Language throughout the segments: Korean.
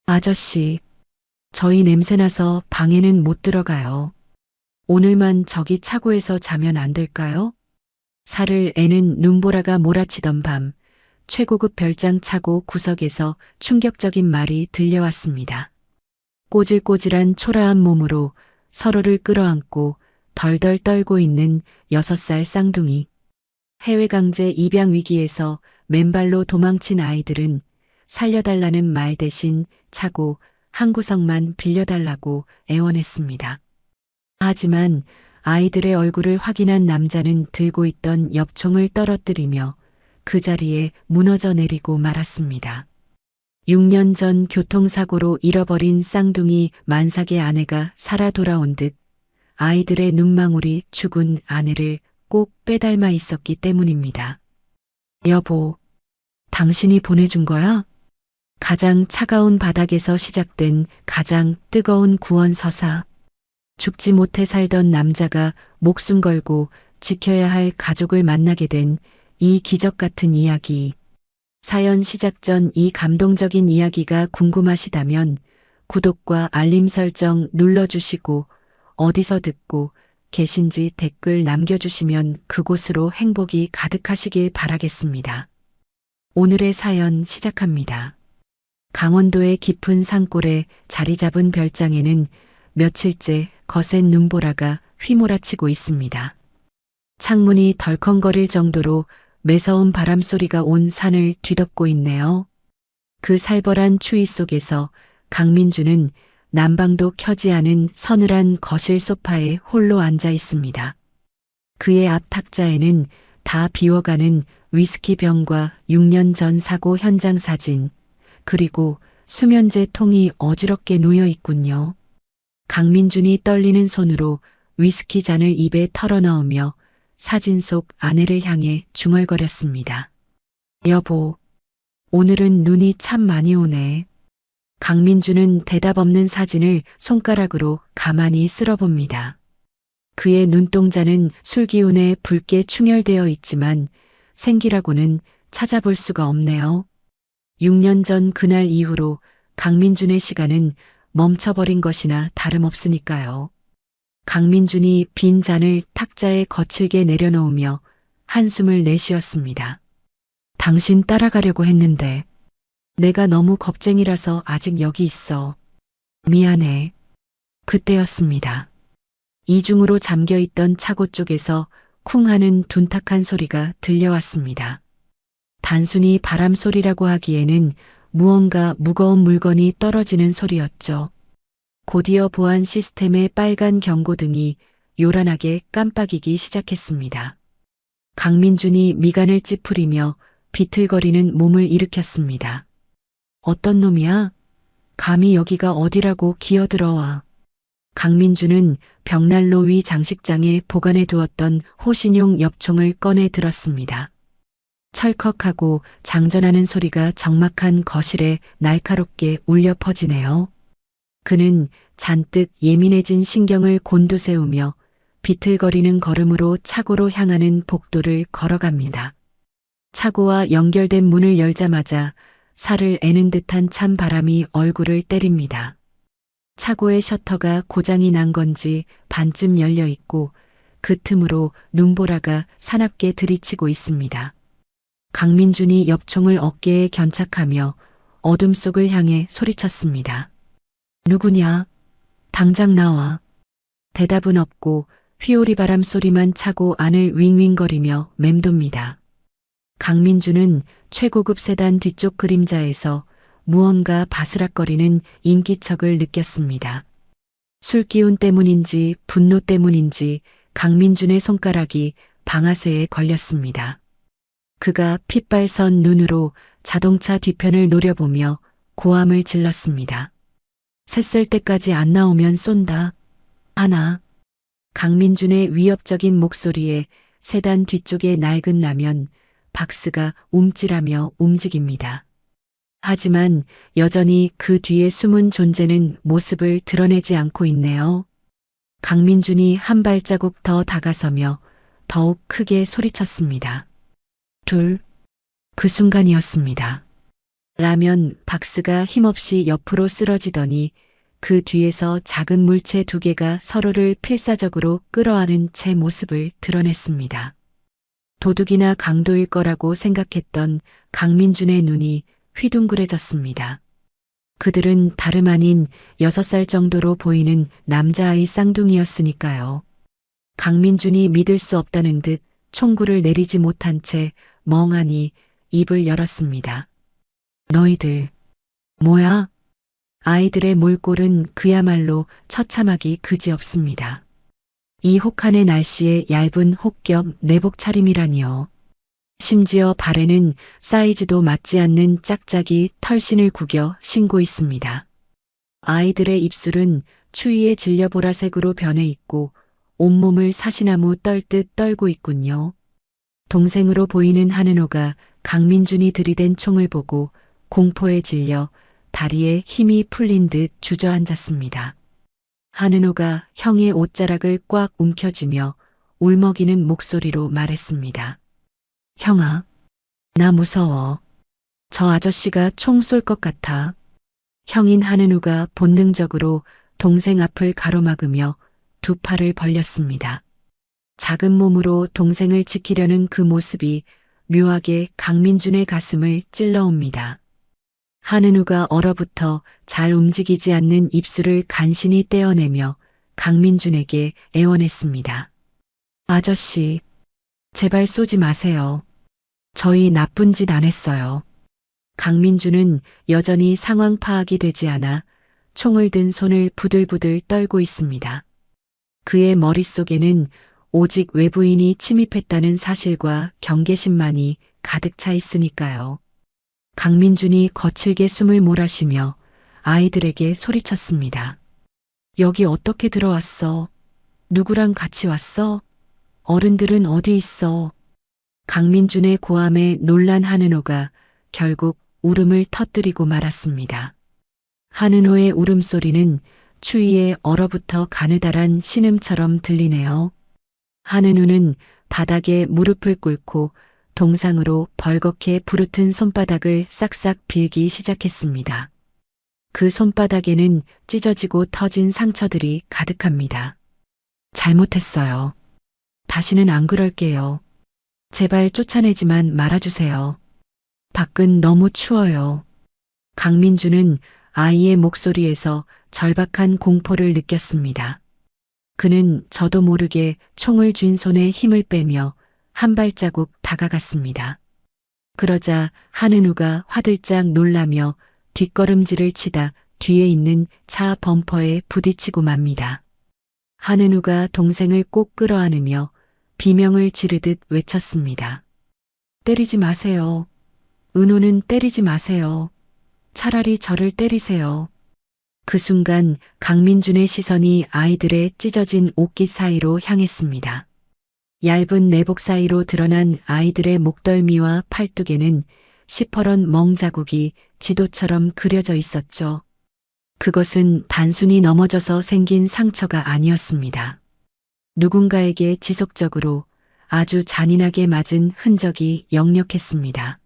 아저씨, 저희 냄새나서 방에는 못 들어가요. 오늘만 저기 차고에서 자면 안 될까요? 살을 애는 눈보라가 몰아치던 밤, 최고급 별장 차고 구석에서 충격적인 말이 들려왔습니다. 꼬질꼬질한 초라한 몸으로 서로를 끌어안고 덜덜 떨고 있는 6살 쌍둥이. 해외 강제 입양 위기에서 맨발로 도망친 아이들은 살려달라는 말 대신 차고 한 구석만 빌려달라고 애원했습니다. 하지만 아이들의 얼굴을 확인한 남자는 들고 있던 엽총을 떨어뜨리며 그 자리에 무너져 내리고 말았습니다. 6년 전 교통사고로 잃어버린 쌍둥이 만삭의 아내가 살아 돌아온 듯 아이들의 눈망울이 죽은 아내를 꼭 빼닮아 있었기 때문입니다. 여보, 당신이 보내준 거야? 가장 차가운 바닥에서 시작된 가장 뜨거운 구원 서사. 죽지 못해 살던 남자가 목숨 걸고 지켜야 할 가족을 만나게 된 이 기적 같은 이야기. 사연 시작 전 이 감동적인 이야기가 궁금하시다면 구독과 알림 설정 눌러주시고 어디서 듣고 계신지 댓글 남겨주시면 그곳으로 행복이 가득하시길 바라겠습니다. 오늘의 사연 시작합니다. 강원도의 깊은 산골에 자리 잡은 별장에는 며칠째 거센 눈보라가 휘몰아치고 있습니다. 창문이 덜컹거릴 정도로 매서운 바람 소리가 온 산을 뒤덮고 있네요. 그 살벌한 추위 속에서 강민주는 난방도 켜지 않은 서늘한 거실 소파에 홀로 앉아 있습니다. 그의 앞 탁자에는 다 비워가는 위스키 병과 6년 전 사고 현장 사진, 그리고 수면제 통이 어지럽게 놓여 있군요. 강민준이 떨리는 손으로 위스키 잔을 입에 털어넣으며 사진 속 아내를 향해 중얼거렸습니다. 여보, 오늘은 눈이 참 많이 오네. 강민주는 대답 없는 사진을 손가락으로 가만히 쓸어봅니다. 그의 눈동자는 술기운에 붉게 충혈되어 있지만 생기라고는 찾아볼 수가 없네요. 6년 전 그날 이후로 강민준의 시간은 멈춰버린 것이나 다름없으니까요. 강민준이 빈 잔을 탁자에 거칠게 내려놓으며 한숨을 내쉬었습니다. 당신 따라가려고 했는데 내가 너무 겁쟁이라서 아직 여기 있어. 미안해. 그때였습니다. 이중으로 잠겨있던 차고 쪽에서 쿵 하는 둔탁한 소리가 들려왔습니다. 단순히 바람 소리라고 하기에는 무언가 무거운 물건이 떨어지는 소리였죠. 곧이어 보안 시스템의 빨간 경고등이 요란하게 깜빡이기 시작했습니다. 강민준이 미간을 찌푸리며 비틀거리는 몸을 일으켰습니다. 어떤 놈이야? 감히 여기가 어디라고 기어들어와. 강민준은 벽난로 위 장식장에 보관해 두었던 호신용 엽총을 꺼내 들었습니다. 철컥하고 장전하는 소리가 적막한 거실에 날카롭게 울려 퍼지네요. 그는 잔뜩 예민해진 신경을 곤두세우며 비틀거리는 걸음으로 차고로 향하는 복도를 걸어갑니다. 차고와 연결된 문을 열자마자 살을 애는 듯한 찬 바람이 얼굴을 때립니다. 차고의 셔터가 고장이 난 건지 반쯤 열려 있고 그 틈으로 눈보라가 사납게 들이치고 있습니다. 강민준이 엽총을 어깨에 견착하며 어둠 속을 향해 소리쳤습니다. 누구냐? 당장 나와. 대답은 없고 휘오리 바람 소리만 차고 안을 윙윙거리며 맴돕니다. 강민주는 최고급 세단 뒤쪽 그림자에서 무언가 바스락거리는 인기척을 느꼈습니다. 술기운 때문인지 분노 때문인지 강민준의 손가락이 방아쇠에 걸렸습니다. 그가 핏발선 눈으로 자동차 뒤편을 노려보며 고함을 질렀습니다. 샜을 때까지 안 나오면 쏜다. 하나. 강민준의 위협적인 목소리에 세단 뒤쪽의 낡은 라면 박스가 움찔하며 움직입니다. 하지만 여전히 그 뒤에 숨은 존재는 모습을 드러내지 않고 있네요. 강민준이 한 발자국 더 다가서며 더욱 크게 소리쳤습니다. 둘. 그 순간이었습니다. 라면 박스가 힘없이 옆으로 쓰러지더니 그 뒤에서 작은 물체 두 개가 서로를 필사적으로 끌어안은 제 모습을 드러냈습니다. 도둑이나 강도일 거라고 생각했던 강민준의 눈이 휘둥그레졌습니다. 그들은 다름 아닌 6살 정도로 보이는 남자아이 쌍둥이였으니까요. 강민준이 믿을 수 없다는 듯 총구를 내리지 못한 채 멍하니 입을 열었습니다. 너희들, 뭐야? 아이들의 몰골은 그야말로 처참하기 그지없습니다. 이 혹한의 날씨에 얇은 혹겹 내복 차림이라니요. 심지어 발에는 사이즈도 맞지 않는 짝짝이 털신을 구겨 신고 있습니다. 아이들의 입술은 추위에 질려 보라색으로 변해 있고 온몸을 사시나무 떨듯 떨고 있군요. 동생으로 보이는 한은호가 강민준이 들이댄 총을 보고 공포에 질려 다리에 힘이 풀린 듯 주저앉았습니다. 한은호가 형의 옷자락을 꽉 움켜쥐며 울먹이는 목소리로 말했습니다. 형아, 나 무서워. 저 아저씨가 총 쏠 것 같아. 형인 한은우가 본능적으로 동생 앞을 가로막으며 두 팔을 벌렸습니다. 작은 몸으로 동생을 지키려는 그 모습이 묘하게 강민준의 가슴을 찔러옵니다. 한은우가 얼어붙어 잘 움직이지 않는 입술을 간신히 떼어내며 강민준에게 애원했습니다. 아저씨, 제발 쏘지 마세요. 저희 나쁜 짓 안 했어요. 강민준은 여전히 상황 파악이 되지 않아 총을 든 손을 부들부들 떨고 있습니다. 그의 머릿속에는 오직 외부인이 침입했다는 사실과 경계심만이 가득 차 있으니까요. 강민준이 거칠게 숨을 몰아쉬며 아이들에게 소리쳤습니다. 여기 어떻게 들어왔어? 누구랑 같이 왔어? 어른들은 어디 있어? 강민준의 고함에 놀란 한은호가 결국 울음을 터뜨리고 말았습니다. 한은호의 울음소리는 추위에 얼어붙어 가느다란 신음처럼 들리네요. 한은호는 바닥에 무릎을 꿇고 동상으로 벌겋게 부르튼 손바닥을 싹싹 빌기 시작했습니다. 그 손바닥에는 찢어지고 터진 상처들이 가득합니다. 잘못했어요. 다시는 안 그럴게요. 제발 쫓아내지만 말아주세요. 밖은 너무 추워요. 강민준은 아이의 목소리에서 절박한 공포를 느꼈습니다. 그는 저도 모르게 총을 쥔 손에 힘을 빼며 한 발자국 다가갔습니다. 그러자 한은우가 화들짝 놀라며 뒷걸음질을 치다 뒤에 있는 차 범퍼에 부딪히고 맙니다. 한은우가 동생을 꼭 끌어안으며 비명을 지르듯 외쳤습니다. 때리지 마세요. 은호는 때리지 마세요. 차라리 저를 때리세요. 그 순간 강민준의 시선이 아이들의 찢어진 옷깃 사이로 향했습니다. 얇은 내복 사이로 드러난 아이들의 목덜미와 팔뚝에는 시퍼런 멍자국이 지도처럼 그려져 있었죠. 그것은 단순히 넘어져서 생긴 상처가 아니었습니다. 누군가에게 지속적으로 아주 잔인하게 맞은 흔적이 역력했습니다.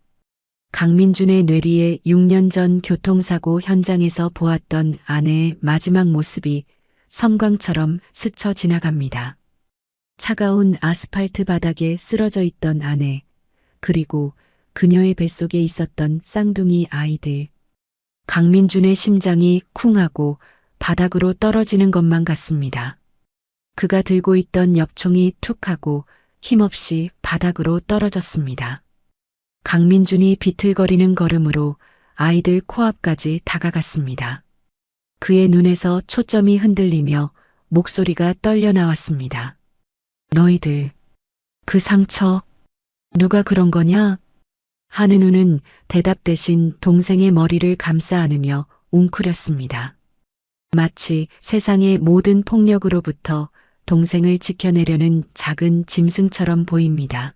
강민준의 뇌리에 6년 전 교통사고 현장에서 보았던 아내의 마지막 모습이 섬광처럼 스쳐 지나갑니다. 차가운 아스팔트 바닥에 쓰러져 있던 아내, 그리고 그녀의 뱃속에 있었던 쌍둥이 아이들. 강민준의 심장이 쿵하고 바닥으로 떨어지는 것만 같습니다. 그가 들고 있던 엽총이 툭 하고 힘없이 바닥으로 떨어졌습니다. 강민준이 비틀거리는 걸음으로 아이들 코앞까지 다가갔습니다. 그의 눈에서 초점이 흔들리며 목소리가 떨려 나왔습니다. 너희들, 그 상처, 누가 그런 거냐? 한은우는 대답 대신 동생의 머리를 감싸 안으며 웅크렸습니다. 마치 세상의 모든 폭력으로부터 동생을 지켜내려는 작은 짐승처럼 보입니다.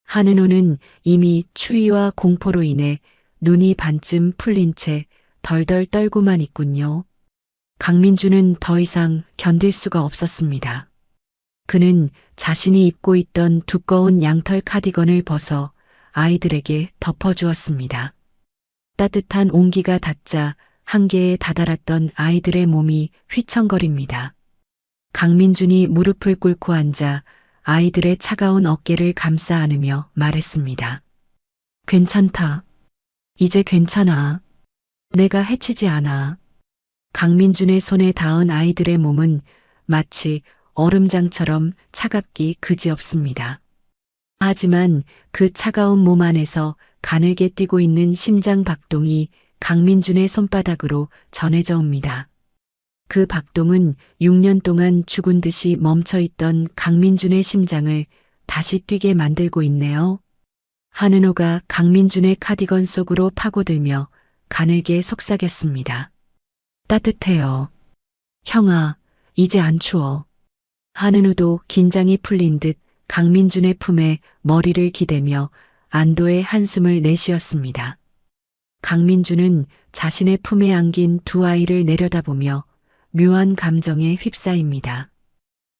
한은호는 이미 추위와 공포로 인해 눈이 반쯤 풀린 채 덜덜 떨고만 있군요. 강민준은 더 이상 견딜 수가 없었습니다. 그는 자신이 입고 있던 두꺼운 양털 카디건을 벗어 아이들에게 덮어주었습니다. 따뜻한 온기가 닿자 한계에 다다랐던 아이들의 몸이 휘청거립니다. 강민준이 무릎을 꿇고 앉아 아이들의 차가운 어깨를 감싸 안으며 말했습니다. 괜찮다. 이제 괜찮아. 내가 해치지 않아. 강민준의 손에 닿은 아이들의 몸은 마치 얼음장처럼 차갑기 그지없습니다. 하지만 그 차가운 몸 안에서 가늘게 뛰고 있는 심장 박동이 강민준의 손바닥으로 전해져 옵니다. 그 박동은 6년 동안 죽은 듯이 멈춰있던 강민준의 심장을 다시 뛰게 만들고 있네요. 한은호가 강민준의 카디건 속으로 파고들며 가늘게 속삭였습니다. 따뜻해요. 형아, 이제 안 추워. 한은호도 긴장이 풀린 듯 강민준의 품에 머리를 기대며 안도의 한숨을 내쉬었습니다. 강민준은 자신의 품에 안긴 두 아이를 내려다보며 묘한 감정에 휩싸입니다.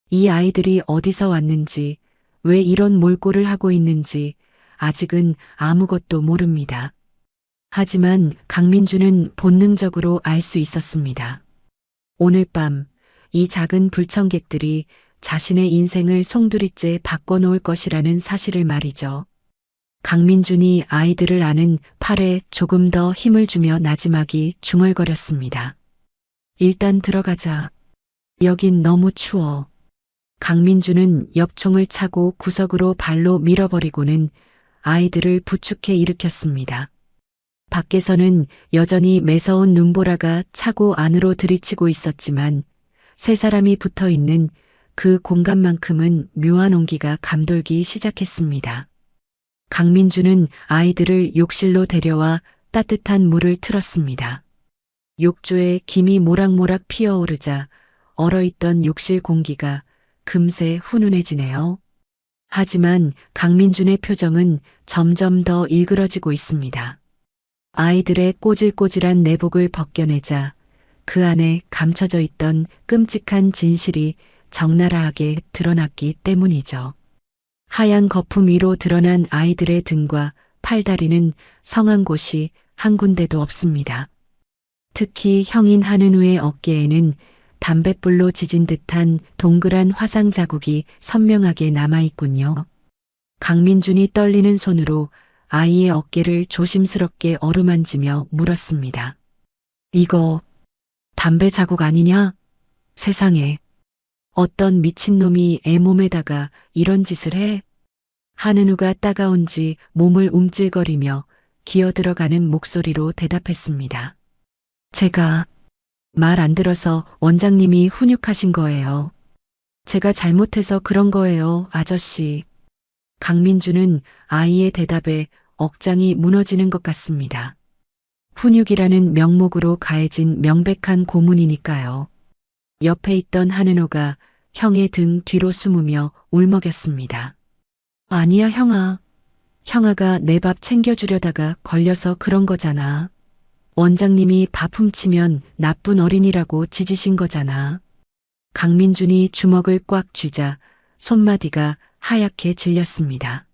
이 아이들이 어디서 왔는지, 왜 이런 몰골을 하고 있는지 아직은 아무것도 모릅니다. 하지만 강민준은 본능적으로 알 수 있었습니다. 오늘 밤 이 작은 불청객들이 자신의 인생을 송두리째 바꿔놓을 것이라는 사실을 말이죠. 강민준이 아이들을 안은 팔에 조금 더 힘을 주며 나지막이 중얼거렸습니다. 일단 들어가자. 여긴 너무 추워. 강민준은 엽총을 차고 구석으로 발로 밀어버리고는 아이들을 부축해 일으켰습니다. 밖에서는 여전히 매서운 눈보라가 차고 안으로 들이치고 있었지만 세 사람이 붙어 있는 그 공간만큼은 묘한 온기가 감돌기 시작했습니다. 강민준은 아이들을 욕실로 데려와 따뜻한 물을 틀었습니다. 욕조에 김이 모락모락 피어오르자 얼어있던 욕실 공기가 금세 훈훈해지네요. 하지만 강민준의 표정은 점점 더 일그러지고 있습니다. 아이들의 꼬질꼬질한 내복을 벗겨내자 그 안에 감춰져 있던 끔찍한 진실이 적나라하게 드러났기 때문이죠. 하얀 거품 위로 드러난 아이들의 등과 팔다리는 성한 곳이 한 군데도 없습니다. 특히 형인 한은우의 어깨에는 담뱃불로 지진 듯한 동그란 화상 자국이 선명하게 남아있군요. 강민준이 떨리는 손으로 아이의 어깨를 조심스럽게 어루만지며 물었습니다. 이거 담배 자국 아니냐? 세상에. 어떤 미친놈이 애 몸에다가 이런 짓을 해? 한은우가 따가운지 몸을 움찔거리며 기어들어가는 목소리로 대답했습니다. 제가 말 안 들어서 원장님이 훈육하신 거예요. 제가 잘못해서 그런 거예요, 아저씨. 강민준은 아이의 대답에 억장이 무너지는 것 같습니다. 훈육이라는 명목으로 가해진 명백한 고문이니까요. 옆에 있던 한은호가 형의 등 뒤로 숨으며 울먹였습니다. 아니야, 형아. 형아가 내 밥 챙겨주려다가 걸려서 그런 거잖아. 원장님이 밥 훔치면 나쁜 어린이라고 짖으신 거잖아. 강민준이 주먹을 꽉 쥐자 손마디가 하얗게 질렸습니다.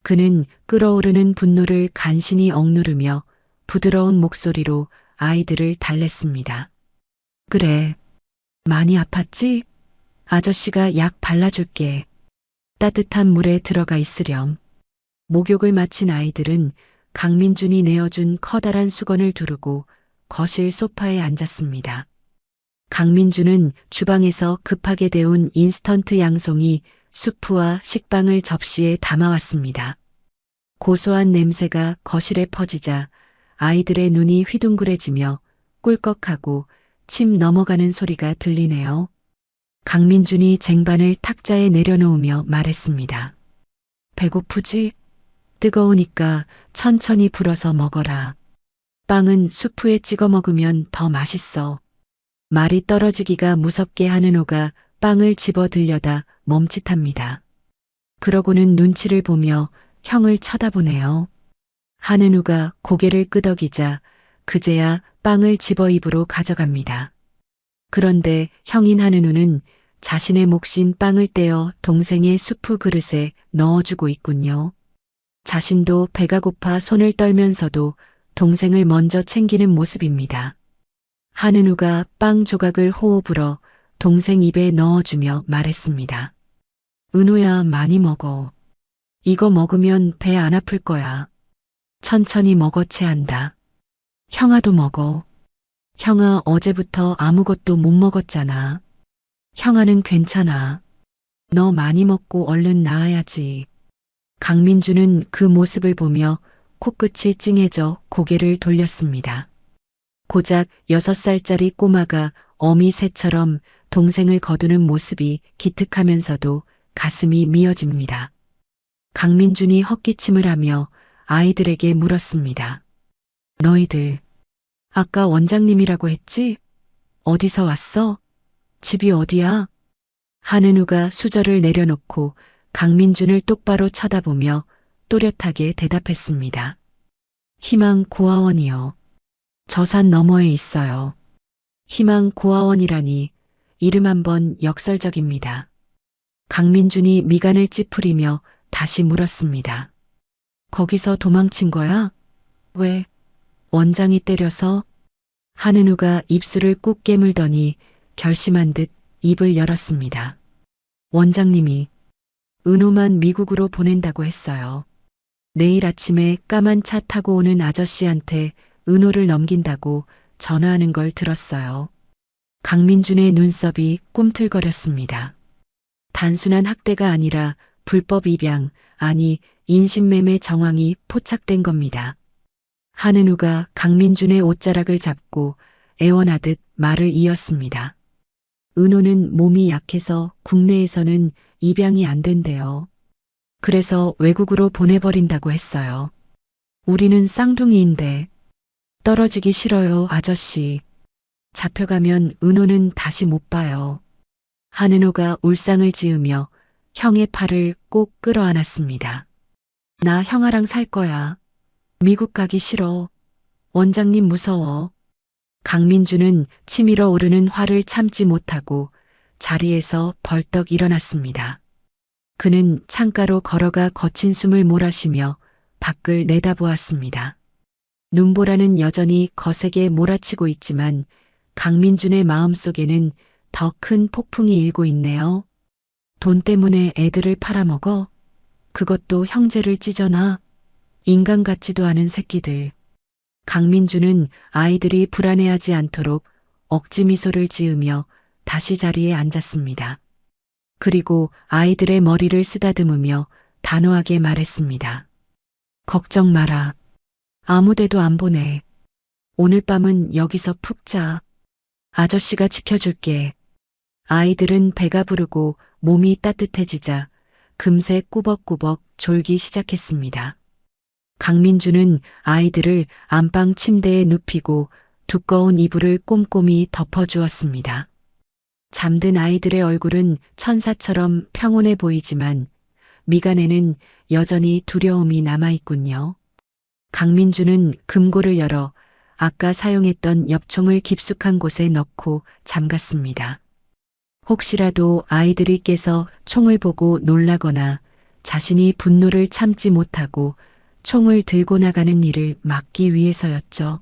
그는 끓어오르는 분노를 간신히 억누르며 부드러운 목소리로 아이들을 달랬습니다. 그래, 많이 아팠지? 아저씨가 약 발라줄게. 따뜻한 물에 들어가 있으렴. 목욕을 마친 아이들은 강민준이 내어준 커다란 수건을 두르고 거실 소파에 앉았습니다. 강민준은 주방에서 급하게 데운 인스턴트 양송이 수프와 식빵을 접시에 담아왔습니다. 고소한 냄새가 거실에 퍼지자 아이들의 눈이 휘둥그레지며 꿀꺽하고 침 넘어가는 소리가 들리네요. 강민준이 쟁반을 탁자에 내려놓으며 말했습니다. 배고프지? 뜨거우니까 천천히 불어서 먹어라. 빵은 수프에 찍어 먹으면 더 맛있어. 말이 떨어지기가 무섭게 한은호가 빵을 집어 들려다 멈칫합니다. 그러고는 눈치를 보며 형을 쳐다보네요. 한은우가 고개를 끄덕이자 그제야 빵을 집어 입으로 가져갑니다. 그런데 형인 한은우는 자신의 몫인 빵을 떼어 동생의 수프 그릇에 넣어주고 있군요. 자신도 배가 고파 손을 떨면서도 동생을 먼저 챙기는 모습입니다. 한은우가 빵 조각을 호호 불어 동생 입에 넣어주며 말했습니다. 은우야, 많이 먹어. 이거 먹으면 배 안 아플 거야. 천천히 먹어 채한다. 형아도 먹어. 형아 어제부터 아무것도 못 먹었잖아. 형아는 괜찮아. 너 많이 먹고 얼른 나아야지. 강민주는 그 모습을 보며 코끝이 찡해져 고개를 돌렸습니다. 고작 6살짜리 꼬마가 어미 새처럼 동생을 거두는 모습이 기특하면서도 가슴이 미어집니다. 강민준이 헛기침을 하며 아이들에게 물었습니다. 너희들, 아까 원장님이라고 했지? 어디서 왔어? 집이 어디야? 한은우가 수저를 내려놓고 강민준을 똑바로 쳐다보며 또렷하게 대답했습니다. 희망고아원이요. 저 산 너머에 있어요. 희망고아원이라니 이름 한번 역설적입니다. 강민준이 미간을 찌푸리며 다시 물었습니다. 거기서 도망친 거야? 왜? 원장이 때려서? 한은우가 입술을 꾹 깨물더니 결심한 듯 입을 열었습니다. 원장님이 은우만 미국으로 보낸다고 했어요. 내일 아침에 까만 차 타고 오는 아저씨한테 은호를 넘긴다고 전화하는 걸 들었어요. 강민준의 눈썹이 꿈틀거렸습니다. 단순한 학대가 아니라 불법 입양, 아니 인신매매 정황이 포착된 겁니다. 한은우가 강민준의 옷자락을 잡고 애원하듯 말을 이었습니다. 은호는 몸이 약해서 국내에서는 입양이 안 된대요. 그래서 외국으로 보내버린다고 했어요. 우리는 쌍둥이인데 떨어지기 싫어요, 아저씨. 잡혀가면 은호는 다시 못 봐요. 한은호가 울상을 지으며 형의 팔을 꼭 끌어안았습니다. 나 형아랑 살 거야. 미국 가기 싫어. 원장님 무서워. 강민주는 치밀어 오르는 화를 참지 못하고 자리에서 벌떡 일어났습니다. 그는 창가로 걸어가 거친 숨을 몰아쉬며 밖을 내다보았습니다. 눈보라는 여전히 거세게 몰아치고 있지만 강민준의 마음속에는 더 큰 폭풍이 일고 있네요. 돈 때문에 애들을 팔아먹어? 그것도 형제를 찢어놔? 인간 같지도 않은 새끼들. 강민주는 아이들이 불안해하지 않도록 억지 미소를 지으며 다시 자리에 앉았습니다. 그리고 아이들의 머리를 쓰다듬으며 단호하게 말했습니다. 걱정 마라. 아무데도 안 보내. 오늘 밤은 여기서 푹 자. 아저씨가 지켜줄게. 아이들은 배가 부르고 몸이 따뜻해지자 금세 꾸벅꾸벅 졸기 시작했습니다. 강민주는 아이들을 안방 침대에 눕히고 두꺼운 이불을 꼼꼼히 덮어주었습니다. 잠든 아이들의 얼굴은 천사처럼 평온해 보이지만 미간에는 여전히 두려움이 남아있군요. 강민주는 금고를 열어 아까 사용했던 엽총을 깊숙한 곳에 넣고 잠갔습니다. 혹시라도 아이들이 깨서 총을 보고 놀라거나 자신이 분노를 참지 못하고 총을 들고 나가는 일을 막기 위해서였죠.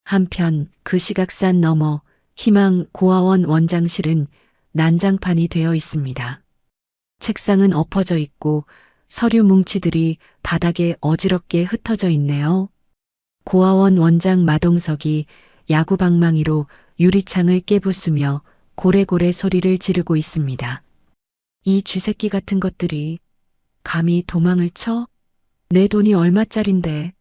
한편 그 시각산 너머 희망고아원 원장실은 난장판이 되어 있습니다. 책상은 엎어져 있고 서류 뭉치들이 바닥에 어지럽게 흩어져 있네요. 고아원 원장 마동석이 야구방망이로 유리창을 깨부수며 고래고래 소리를 지르고 있습니다. 이 쥐새끼 같은 것들이 감히 도망을 쳐? 내 돈이 얼마짜린데.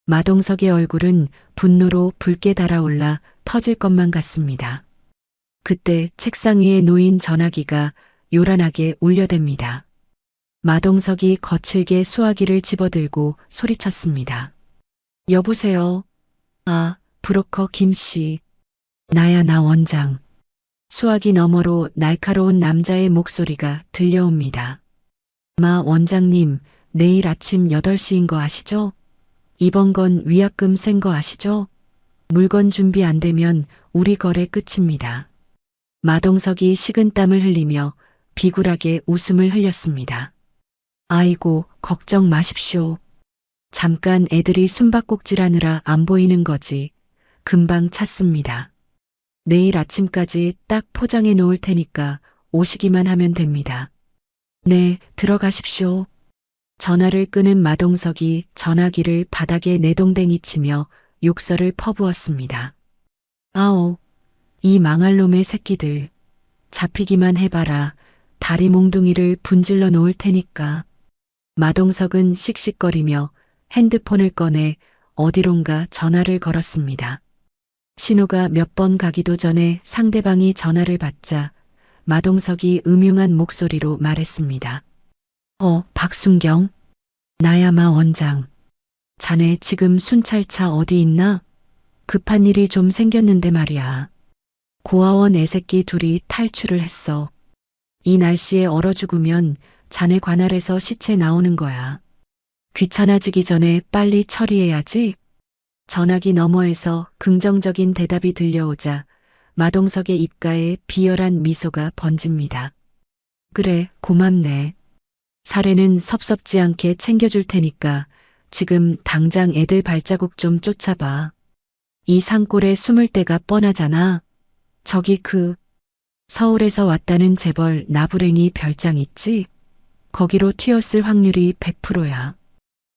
마동석의 얼굴은 분노로 붉게 달아올라 터질 것만 같습니다. 그때 책상 위에 놓인 전화기가 요란하게 울려댑니다. 마동석이 거칠게 수화기를 집어들고 소리쳤습니다. 여보세요. 아, 브로커 김씨. 나야, 나 원장. 수화기 너머로 날카로운 남자의 목소리가 들려옵니다. 마 원장님, 내일 아침 8시인 거 아시죠? 이번 건 위약금 센 거 아시죠? 물건 준비 안 되면 우리 거래 끝입니다. 마동석이 식은땀을 흘리며 비굴하게 웃음을 흘렸습니다. 아이고, 걱정 마십시오. 잠깐 애들이 숨바꼭질하느라 안 보이는 거지. 금방 찾습니다. 내일 아침까지 딱 포장해 놓을 테니까 오시기만 하면 됩니다. 네, 들어가십시오. 전화를 끄는 마동석이 전화기를 바닥에 내동댕이 치며 욕설을 퍼부었습니다. 아오, 이 망할 놈의 새끼들. 잡히기만 해봐라. 다리 몽둥이를 분질러 놓을 테니까. 마동석은 씩씩거리며 핸드폰을 꺼내 어디론가 전화를 걸었습니다. 신호가 몇 번 가기도 전에 상대방이 전화를 받자 마동석이 음흉한 목소리로 말했습니다. 박순경. 나야마 원장. 자네 지금 순찰차 어디 있나? 급한 일이 좀 생겼는데 말이야. 고아원 애새끼 둘이 탈출을 했어. 이 날씨에 얼어 죽으면 자네 관할에서 시체 나오는 거야. 귀찮아지기 전에 빨리 처리해야지. 전화기 너머에서 긍정적인 대답이 들려오자 마동석의 입가에 비열한 미소가 번집니다. 그래, 고맙네. 사례는 섭섭지 않게 챙겨줄 테니까 지금 당장 애들 발자국 좀 쫓아봐. 이 산골에 숨을 데가 뻔하잖아. 저기 서울에서 왔다는 재벌 나부랭이 별장 있지? 거기로 튀었을 확률이 100%야.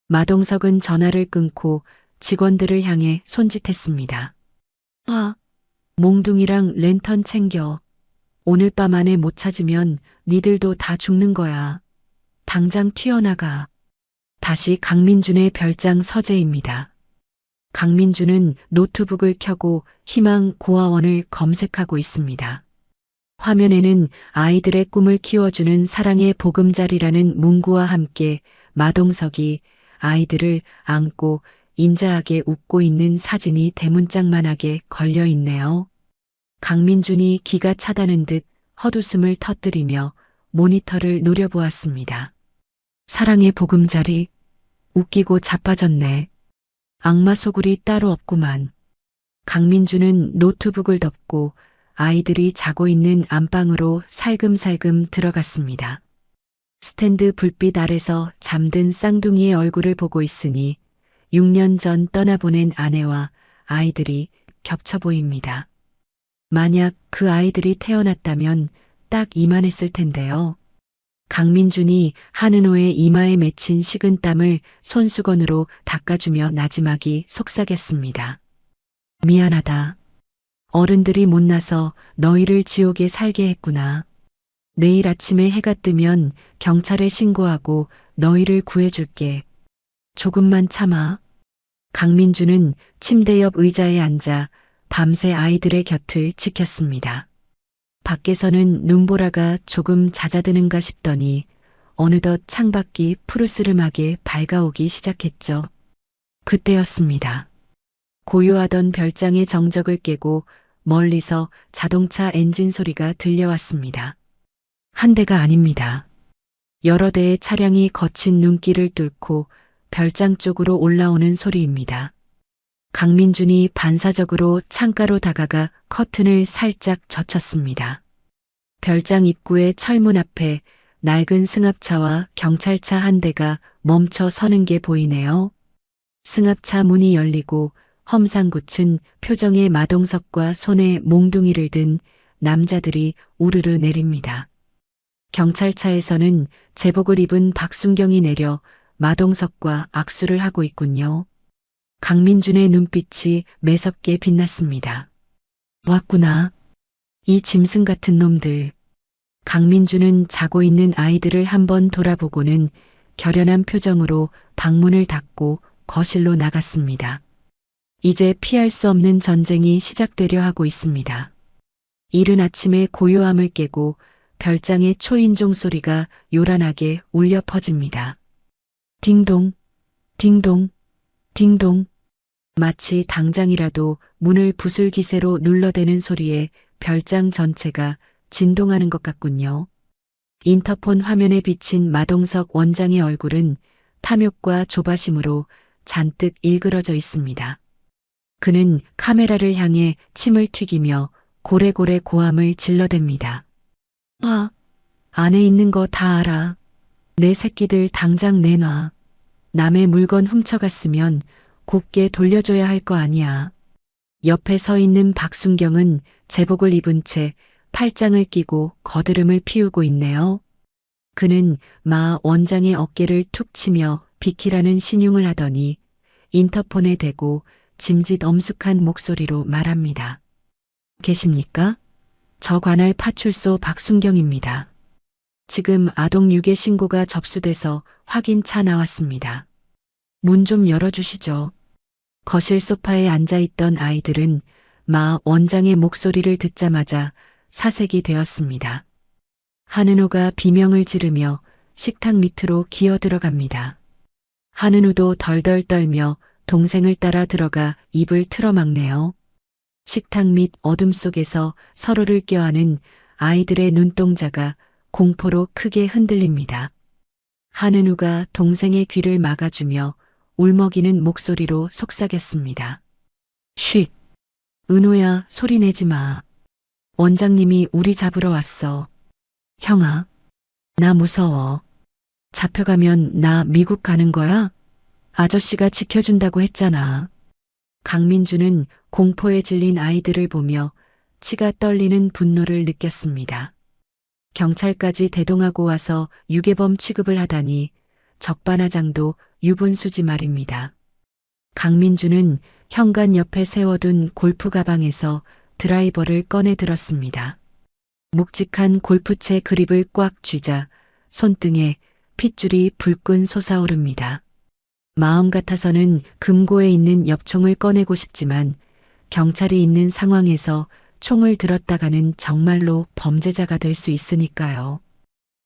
마동석은 전화를 끊고 직원들을 향해 손짓했습니다. 몽둥이랑 랜턴 챙겨. 오늘 밤 안에 못 찾으면 니들도 다 죽는 거야. 당장 튀어나가. 다시 강민준의 별장 서재입니다. 강민준은 노트북을 켜고 희망 고아원을 검색하고 있습니다. 화면에는 아이들의 꿈을 키워주는 사랑의 보금자리라는 문구와 함께 마동석이 아이들을 안고 인자하게 웃고 있는 사진이 대문짝만하게 걸려 있네요. 강민준이 기가 차다는 듯 헛웃음을 터뜨리며 모니터를 노려보았습니다. 사랑의 보금자리. 웃기고 자빠졌네. 악마 소굴이 따로 없구만. 강민준은 노트북을 덮고 아이들이 자고 있는 안방으로 살금살금 들어갔습니다. 스탠드 불빛 아래서 잠든 쌍둥이의 얼굴을 보고 있으니 6년 전 떠나보낸 아내와 아이들이 겹쳐 보입니다. 만약 그 아이들이 태어났다면 딱 이만했을 텐데요. 강민준이 한은호의 이마에 맺힌 식은땀을 손수건으로 닦아주며 나지막이 속삭였습니다. 미안하다. 어른들이 못나서 너희를 지옥에 살게 했구나. 내일 아침에 해가 뜨면 경찰에 신고하고 너희를 구해줄게. 조금만 참아. 강민준은 침대 옆 의자에 앉아 밤새 아이들의 곁을 지켰습니다. 밖에서는 눈보라가 조금 잦아드는가 싶더니 어느덧 창밖이 푸르스름하게 밝아오기 시작했죠. 그때였습니다. 고요하던 별장의 정적을 깨고 멀리서 자동차 엔진 소리가 들려왔습니다. 한 대가 아닙니다. 여러 대의 차량이 거친 눈길을 뚫고 별장 쪽으로 올라오는 소리입니다. 강민준이 반사적으로 창가로 다가가 커튼을 살짝 젖혔습니다. 별장 입구의 철문 앞에 낡은 승합차와 경찰차 한 대가 멈춰 서는 게 보이네요. 승합차 문이 열리고 험상궂은 표정의 마동석과 손에 몽둥이를 든 남자들이 우르르 내립니다. 경찰차에서는 제복을 입은 박순경이 내려 마동석과 악수를 하고 있군요. 강민준의 눈빛이 매섭게 빛났습니다. 왔구나. 이 짐승 같은 놈들. 강민준은 자고 있는 아이들을 한번 돌아보고는 결연한 표정으로 방문을 닫고 거실로 나갔습니다. 이제 피할 수 없는 전쟁이 시작되려 하고 있습니다. 이른 아침의 고요함을 깨고 별장의 초인종 소리가 요란하게 울려 퍼집니다. 딩동, 딩동, 딩동. 마치 당장이라도 문을 부술 기세로 눌러대는 소리에 별장 전체가 진동하는 것 같군요. 인터폰 화면에 비친 마동석 원장의 얼굴은 탐욕과 조바심으로 잔뜩 일그러져 있습니다. 그는 카메라를 향해 침을 튀기며 고래고래 고함을 질러댑니다. 안에 있는 거 다 알아. 내 새끼들 당장 내놔. 남의 물건 훔쳐갔으면 곱게 돌려줘야 할 거 아니야. 옆에 서 있는 박순경은 제복을 입은 채 팔짱을 끼고 거드름을 피우고 있네요. 그는 마 원장의 어깨를 툭 치며 비키라는 신용을 하더니 인터폰에 대고 짐짓 엄숙한 목소리로 말합니다. 계십니까? 저 관할 파출소 박순경입니다. 지금 아동 유괴 신고가 접수돼서 확인차 나왔습니다. 문 좀 열어주시죠. 거실 소파에 앉아있던 아이들은 마 원장의 목소리를 듣자마자 사색이 되었습니다. 한은우가 비명을 지르며 식탁 밑으로 기어 들어갑니다. 한은우도 덜덜 떨며 동생을 따라 들어가 입을 틀어막네요. 식탁 밑 어둠 속에서 서로를 껴안은 아이들의 눈동자가 공포로 크게 흔들립니다. 한은우가 동생의 귀를 막아주며 울먹이는 목소리로 속삭였습니다. 쉿! 은우야, 소리 내지 마. 원장님이 우리 잡으러 왔어. 형아, 나 무서워. 잡혀가면 나 미국 가는 거야? 아저씨가 지켜준다고 했잖아. 강민주는 공포에 질린 아이들을 보며 치가 떨리는 분노를 느꼈습니다. 경찰까지 대동하고 와서 유괴범 취급을 하다니 적반하장도 유분수지 말입니다. 강민주는 현관 옆에 세워둔 골프 가방에서 드라이버를 꺼내 들었습니다. 묵직한 골프채 그립을 꽉 쥐자 손등에 핏줄이 불끈 솟아오릅니다. 마음 같아서는 금고에 있는 엽총을 꺼내고 싶지만 경찰이 있는 상황에서 총을 들었다가는 정말로 범죄자가 될 수 있으니까요.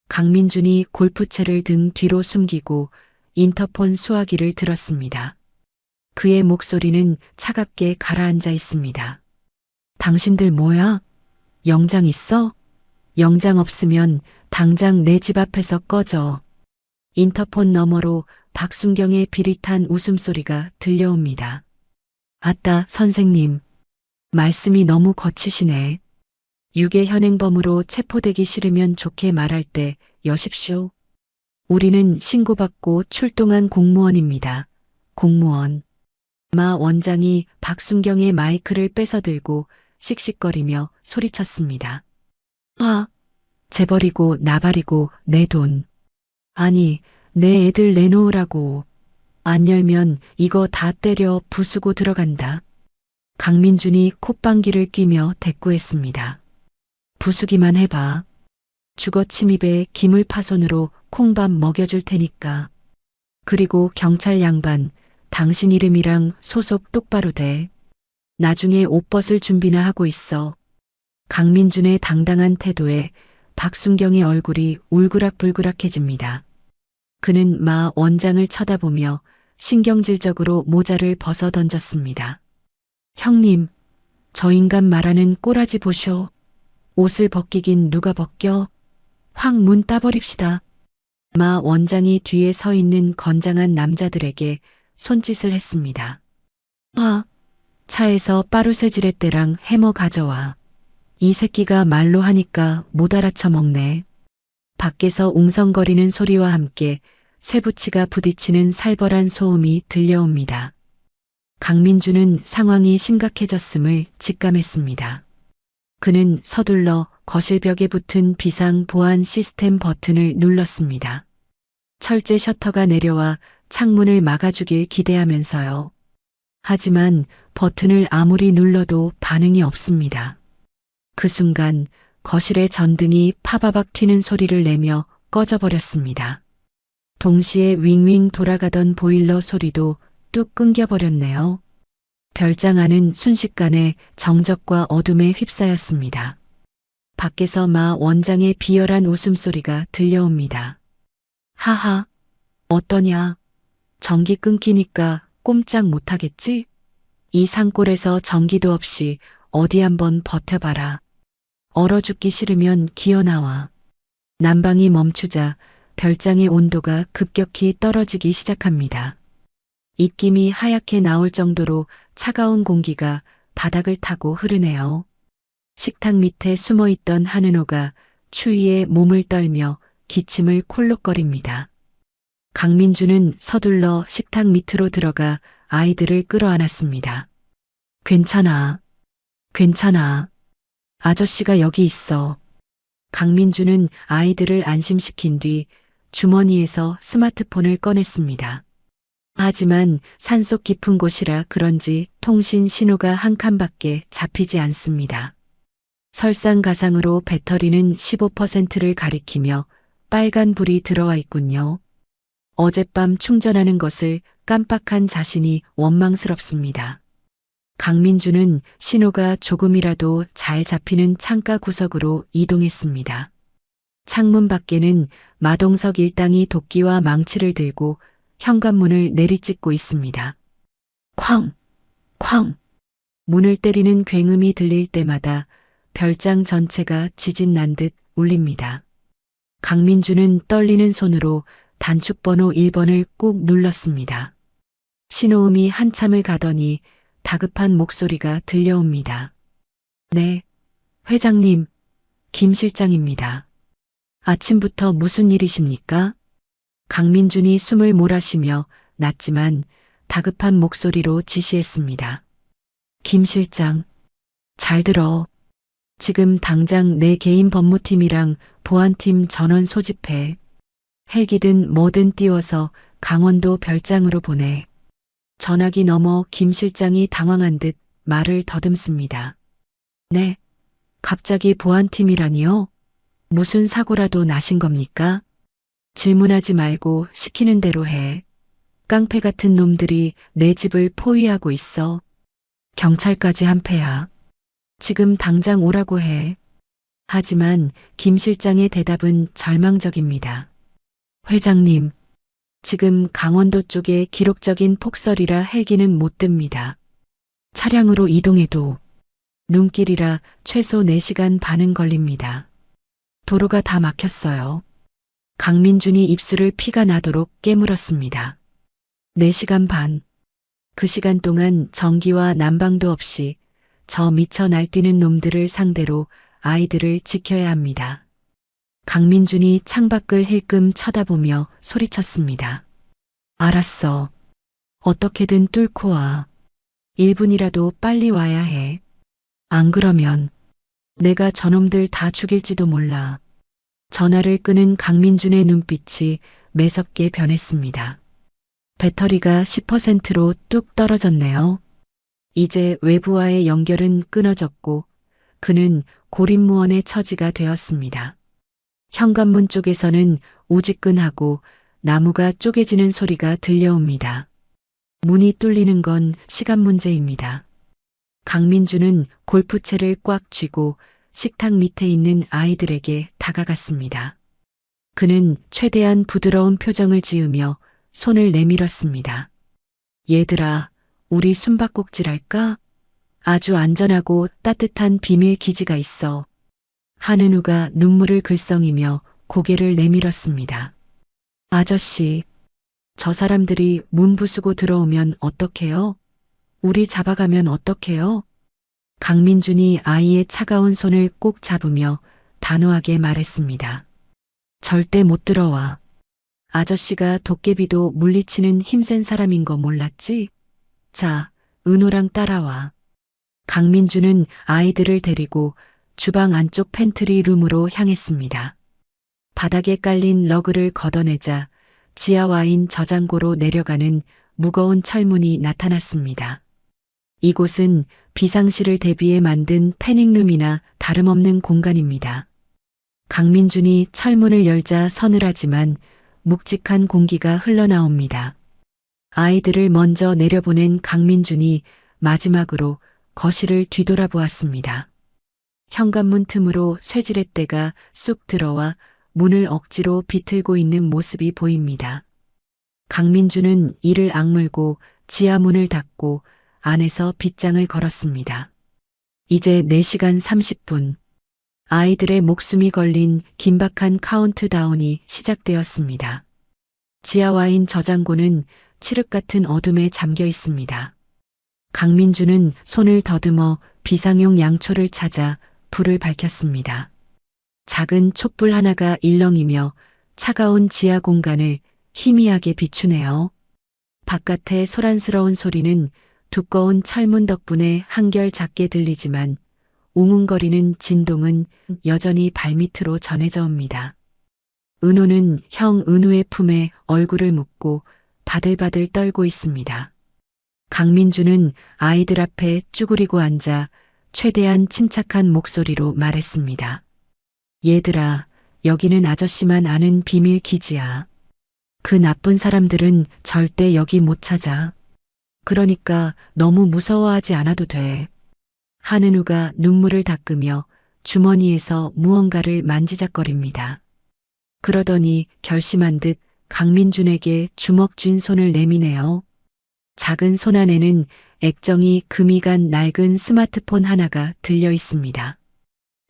강민준이 골프채를 등 뒤로 숨기고 인터폰 수화기를 들었습니다. 그의 목소리는 차갑게 가라앉아 있습니다. 당신들 뭐야? 영장 있어? 영장 없으면 당장 내 집 앞에서 꺼져. 인터폰 너머로 박순경의 비릿한 웃음소리가 들려옵니다. 아따, 선생님. 말씀이 너무 거치시네. 유괴 현행범으로 체포되기 싫으면 좋게 말할 때 여십시오. 우리는 신고받고 출동한 공무원입니다. 공무원. 마 원장이 박순경의 마이크를 뺏어들고 씩씩거리며 소리쳤습니다. 재벌이고 나발이고 내 돈. 아니, 내 애들 내놓으라고. 안 열면 이거 다 때려 부수고 들어간다. 강민준이 콧방귀를 끼며 대꾸했습니다. 부수기만 해봐. 주거 침입에 기물 파손으로 콩밥 먹여줄 테니까. 그리고 경찰 양반, 당신 이름이랑 소속 똑바로 대. 나중에 옷 벗을 준비나 하고 있어. 강민준의 당당한 태도에 박순경의 얼굴이 울그락불그락해집니다. 그는 마 원장을 쳐다보며 신경질적으로 모자를 벗어 던졌습니다. 형님, 저 인간 말하는 꼬라지 보쇼. 옷을 벗기긴 누가 벗겨? 확 문 따버립시다. 마 원장이 뒤에 서 있는 건장한 남자들에게 손짓을 했습니다. 차에서 빠루세지렛대랑 해머 가져와. 이 새끼가 말로 하니까 못 알아쳐먹네. 밖에서 웅성거리는 소리와 함께 쇠붙이가 부딪히는 살벌한 소음이 들려옵니다. 강민주는 상황이 심각해졌음을 직감했습니다. 그는 서둘러 거실벽에 붙은 비상 보안 시스템 버튼을 눌렀습니다. 철제 셔터가 내려와 창문을 막아주길 기대하면서요. 하지만 버튼을 아무리 눌러도 반응이 없습니다. 그 순간 거실의 전등이 파바박 튀는 소리를 내며 꺼져버렸습니다. 동시에 윙윙 돌아가던 보일러 소리도 뚝 끊겨버렸네요. 별장 안은 순식간에 정적과 어둠에 휩싸였습니다. 밖에서 마 원장의 비열한 웃음소리가 들려옵니다. 하하, 어떠냐? 전기 끊기니까 꼼짝 못하겠지? 이 산골에서 전기도 없이 어디 한번 버텨봐라. 얼어 죽기 싫으면 기어나와. 난방이 멈추자 별장의 온도가 급격히 떨어지기 시작합니다. 입김이 하얗게 나올 정도로 차가운 공기가 바닥을 타고 흐르네요. 식탁 밑에 숨어있던 한은호가 추위에 몸을 떨며 기침을 콜록거립니다. 강민주는 서둘러 식탁 밑으로 들어가 아이들을 끌어안았습니다. 괜찮아. 괜찮아. 아저씨가 여기 있어. 강민주는 아이들을 안심시킨 뒤 주머니에서 스마트폰을 꺼냈습니다. 하지만 산속 깊은 곳이라 그런지 통신 신호가 한 칸밖에 잡히지 않습니다. 설상가상으로 배터리는 15%를 가리키며 빨간 불이 들어와 있군요. 어젯밤 충전하는 것을 깜빡한 자신이 원망스럽습니다. 강민주는 신호가 조금이라도 잘 잡히는 창가 구석으로 이동했습니다. 창문 밖에는 마동석 일당이 도끼와 망치를 들고 현관문을 내리찍고 있습니다. 쾅! 쾅! 문을 때리는 굉음이 들릴 때마다 별장 전체가 지진 난 듯 울립니다. 강민주는 떨리는 손으로 단축번호 1번을 꾹 눌렀습니다. 신호음이 한참을 가더니 다급한 목소리가 들려옵니다. 네, 회장님, 김 실장입니다. 아침부터 무슨 일이십니까? 강민준이 숨을 몰아쉬며 낮지만 다급한 목소리로 지시했습니다. 김 실장, 잘 들어. 지금 당장 내 개인 법무팀이랑 보안팀 전원 소집해. 헬기든 뭐든 띄워서 강원도 별장으로 보내. 전화기 너머 김 실장이 당황한 듯 말을 더듬습니다. 네, 갑자기 보안팀이라니요? 무슨 사고라도 나신 겁니까? 질문하지 말고 시키는 대로 해. 깡패 같은 놈들이 내 집을 포위하고 있어. 경찰까지 한패야. 지금 당장 오라고 해. 하지만 김 실장의 대답은 절망적입니다. 회장님, 지금 강원도 쪽에 기록적인 폭설이라 헬기는 못 뜹니다. 차량으로 이동해도 눈길이라 최소 4시간 반은 걸립니다. 도로가 다 막혔어요. 강민준이 입술을 피가 나도록 깨물었습니다. 4시간 반. 그 시간 동안 전기와 난방도 없이 저 미쳐 날뛰는 놈들을 상대로 아이들을 지켜야 합니다. 강민준이 창밖을 힐끔 쳐다보며 소리쳤습니다. 알았어. 어떻게든 뚫고 와. 1분이라도 빨리 와야 해. 안 그러면 내가 저놈들 다 죽일지도 몰라. 전화를 끄는 강민준의 눈빛이 매섭게 변했습니다. 배터리가 10%로 뚝 떨어졌네요. 이제 외부와의 연결은 끊어졌고 그는 고립무원의 처지가 되었습니다. 현관문 쪽에서는 우지끈하고 나무가 쪼개지는 소리가 들려옵니다. 문이 뚫리는 건 시간 문제입니다. 강민주는 골프채를 꽉 쥐고 식탁 밑에 있는 아이들에게 다가갔습니다. 그는 최대한 부드러운 표정을 지으며 손을 내밀었습니다. 얘들아, 우리 숨바꼭질할까? 아주 안전하고 따뜻한 비밀 기지가 있어. 한은우가 눈물을 글썽이며 고개를 내밀었습니다. 아저씨, 저 사람들이 문 부수고 들어오면 어떡해요? 우리 잡아가면 어떡해요? 강민준이 아이의 차가운 손을 꼭 잡으며 단호하게 말했습니다. 절대 못 들어와. 아저씨가 도깨비도 물리치는 힘센 사람인 거 몰랐지? 자, 은호랑 따라와. 강민준은 아이들을 데리고 주방 안쪽 팬트리 룸으로 향했습니다. 바닥에 깔린 러그를 걷어내자 지하 와인 저장고로 내려가는 무거운 철문이 나타났습니다. 이곳은 비상시를 대비해 만든 패닉룸이나 다름없는 공간입니다. 강민준이 철문을 열자 서늘하지만 묵직한 공기가 흘러나옵니다. 아이들을 먼저 내려보낸 강민준이 마지막으로 거실을 뒤돌아보았습니다. 현관문 틈으로 쇠지렛대가 쑥 들어와 문을 억지로 비틀고 있는 모습이 보입니다. 강민준은 이를 악물고 지하 문을 닫고 안에서 빗장을 걸었습니다. 이제 4시간 30분. 아이들의 목숨이 걸린 긴박한 카운트다운이 시작되었습니다. 지하 와인 저장고는 칠흑 같은 어둠에 잠겨 있습니다. 강민주는 손을 더듬어 비상용 양초를 찾아 불을 밝혔습니다. 작은 촛불 하나가 일렁이며 차가운 지하 공간을 희미하게 비추네요. 바깥의 소란스러운 소리는 두꺼운 철문 덕분에 한결 작게 들리지만 웅웅거리는 진동은 여전히 발밑으로 전해져 옵니다. 은호는 형 은우의 품에 얼굴을 묻고 바들바들 떨고 있습니다. 강민주는 아이들 앞에 쭈그리고 앉아 최대한 침착한 목소리로 말했습니다. 얘들아, 여기는 아저씨만 아는 비밀 기지야. 그 나쁜 사람들은 절대 여기 못 찾아. 그러니까 너무 무서워하지 않아도 돼. 한은우가 눈물을 닦으며 주머니에서 무언가를 만지작거립니다. 그러더니 결심한 듯 강민준에게 주먹 쥔 손을 내미네요. 작은 손 안에는 액정이 금이 간 낡은 스마트폰 하나가 들려 있습니다.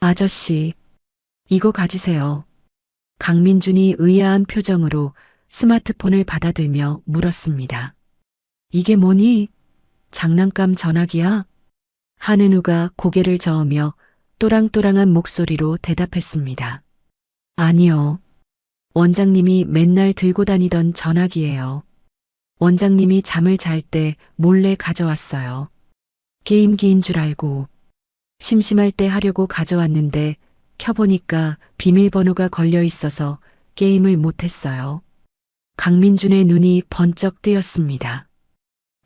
아저씨, 이거 가지세요. 강민준이 의아한 표정으로 스마트폰을 받아들며 물었습니다. 이게 뭐니? 장난감 전화기야? 한은우가 고개를 저으며 또랑또랑한 목소리로 대답했습니다. 아니요. 원장님이 맨날 들고 다니던 전화기예요. 원장님이 잠을 잘 때 몰래 가져왔어요. 게임기인 줄 알고. 심심할 때 하려고 가져왔는데 켜보니까 비밀번호가 걸려 있어서 게임을 못했어요. 강민준의 눈이 번쩍 뜨였습니다.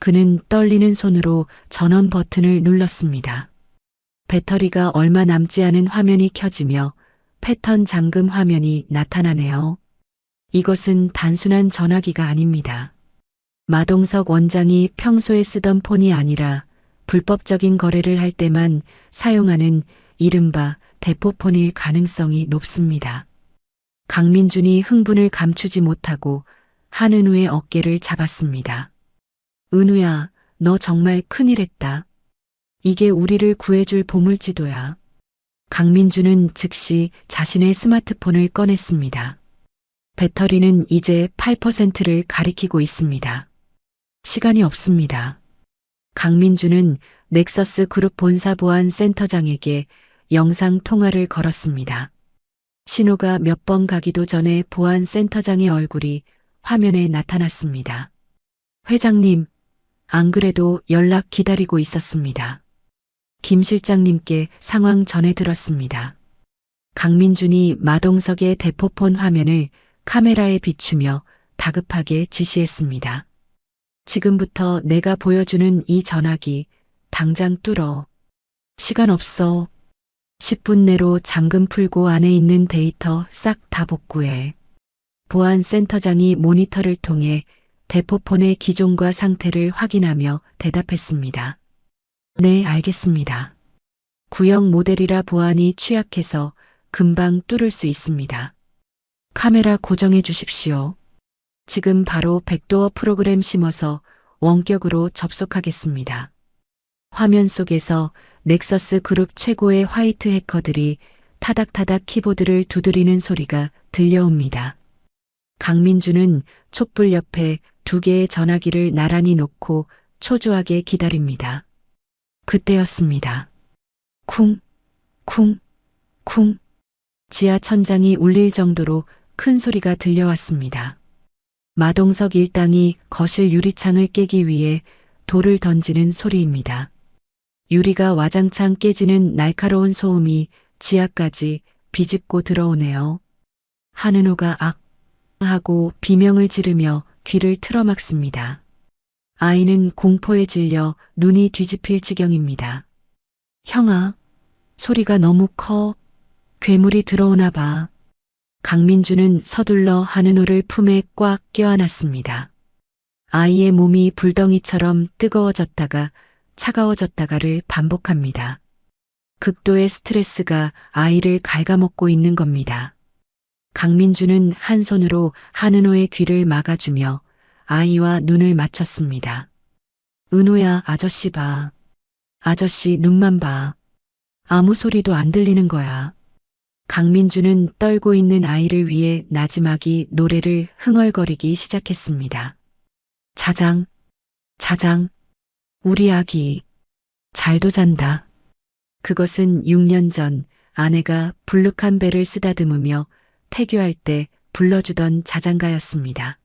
그는 떨리는 손으로 전원 버튼을 눌렀습니다. 배터리가 얼마 남지 않은 화면이 켜지며 패턴 잠금 화면이 나타나네요. 이것은 단순한 전화기가 아닙니다. 마동석 원장이 평소에 쓰던 폰이 아니라 불법적인 거래를 할 때만 사용하는 이른바 대포폰일 가능성이 높습니다. 강민준이 흥분을 감추지 못하고 한은우의 어깨를 잡았습니다. 은우야, 너 정말 큰일 했다. 이게 우리를 구해줄 보물지도야. 강민준은 즉시 자신의 스마트폰을 꺼냈습니다. 배터리는 이제 8%를 가리키고 있습니다. 시간이 없습니다. 강민준은 넥서스 그룹 본사 보안 센터장에게 영상 통화를 걸었습니다. 신호가 몇 번 가기도 전에 보안 센터장의 얼굴이 화면에 나타났습니다. 회장님, 안 그래도 연락 기다리고 있었습니다. 김 실장님께 상황 전해 들었습니다. 강민준이 마동석의 대포폰 화면을 카메라에 비추며 다급하게 지시했습니다. 지금부터 내가 보여주는 이 전화기 당장 뚫어. 시간 없어. 10분 내로 잠금 풀고 안에 있는 데이터 싹 다 복구해. 보안 센터장이 모니터를 통해 대포폰의 기종과 상태를 확인하며 대답했습니다. 네, 알겠습니다. 구형 모델이라 보안이 취약해서 금방 뚫을 수 있습니다. 카메라 고정해 주십시오. 지금 바로 백도어 프로그램 심어서 원격으로 접속하겠습니다. 화면 속에서 넥서스 그룹 최고의 화이트 해커들이 타닥타닥 키보드를 두드리는 소리가 들려옵니다. 강민주는 촛불 옆에 2개의 전화기를 나란히 놓고 초조하게 기다립니다. 그때였습니다. 쿵, 쿵, 쿵. 지하 천장이 울릴 정도로 큰 소리가 들려왔습니다. 마동석 일당이 거실 유리창을 깨기 위해 돌을 던지는 소리입니다. 유리가 와장창 깨지는 날카로운 소음이 지하까지 비집고 들어오네요. 한은호가 악 하고 비명을 지르며 귀를 틀어막습니다. 아이는 공포에 질려 눈이 뒤집힐 지경입니다. 형아, 소리가 너무 커. 괴물이 들어오나 봐. 강민주는 서둘러 한은호를 품에 꽉 껴안았습니다. 아이의 몸이 불덩이처럼 뜨거워졌다가 차가워졌다가를 반복합니다. 극도의 스트레스가 아이를 갉아먹고 있는 겁니다. 강민주는 한 손으로 한은호의 귀를 막아주며 아이와 눈을 맞췄습니다. 은호야, 아저씨 봐. 아저씨 눈만 봐. 아무 소리도 안 들리는 거야. 강민주는 떨고 있는 아이를 위해 나지막이 노래를 흥얼거리기 시작했습니다. 자장, 자장, 우리 아기, 잘도 잔다. 그것은 6년 전 아내가 불룩한 배를 쓰다듬으며 태교할 때 불러주던 자장가였습니다.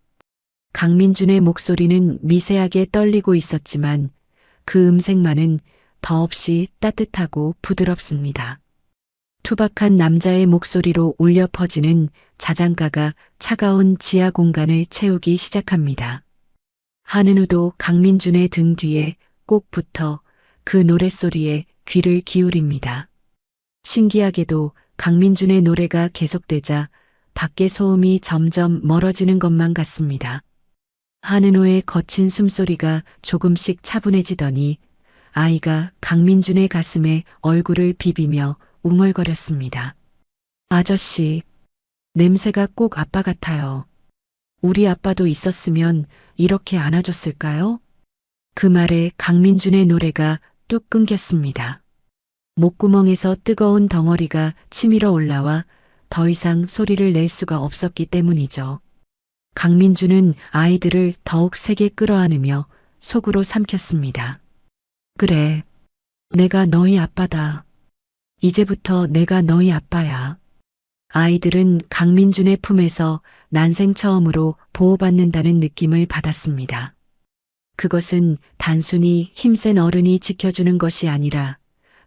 강민준의 목소리는 미세하게 떨리고 있었지만 그 음색만은 더없이 따뜻하고 부드럽습니다. 투박한 남자의 목소리로 울려 퍼지는 자장가가 차가운 지하 공간을 채우기 시작합니다. 한은우도 강민준의 등 뒤에 꼭 붙어 그 노랫소리에 귀를 기울입니다. 신기하게도 강민준의 노래가 계속되자 밖의 소음이 점점 멀어지는 것만 같습니다. 한은호의 거친 숨소리가 조금씩 차분해지더니 아이가 강민준의 가슴에 얼굴을 비비며 웅얼거렸습니다. 아저씨, 냄새가 꼭 아빠 같아요. 우리 아빠도 있었으면 이렇게 안아줬을까요? 그 말에 강민준의 노래가 뚝 끊겼습니다. 목구멍에서 뜨거운 덩어리가 치밀어 올라와 더 이상 소리를 낼 수가 없었기 때문이죠. 강민준은 아이들을 더욱 세게 끌어안으며 속으로 삼켰습니다. 그래, 내가 너희 아빠다. 이제부터 내가 너희 아빠야. 아이들은 강민준의 품에서 난생 처음으로 보호받는다는 느낌을 받았습니다. 그것은 단순히 힘센 어른이 지켜주는 것이 아니라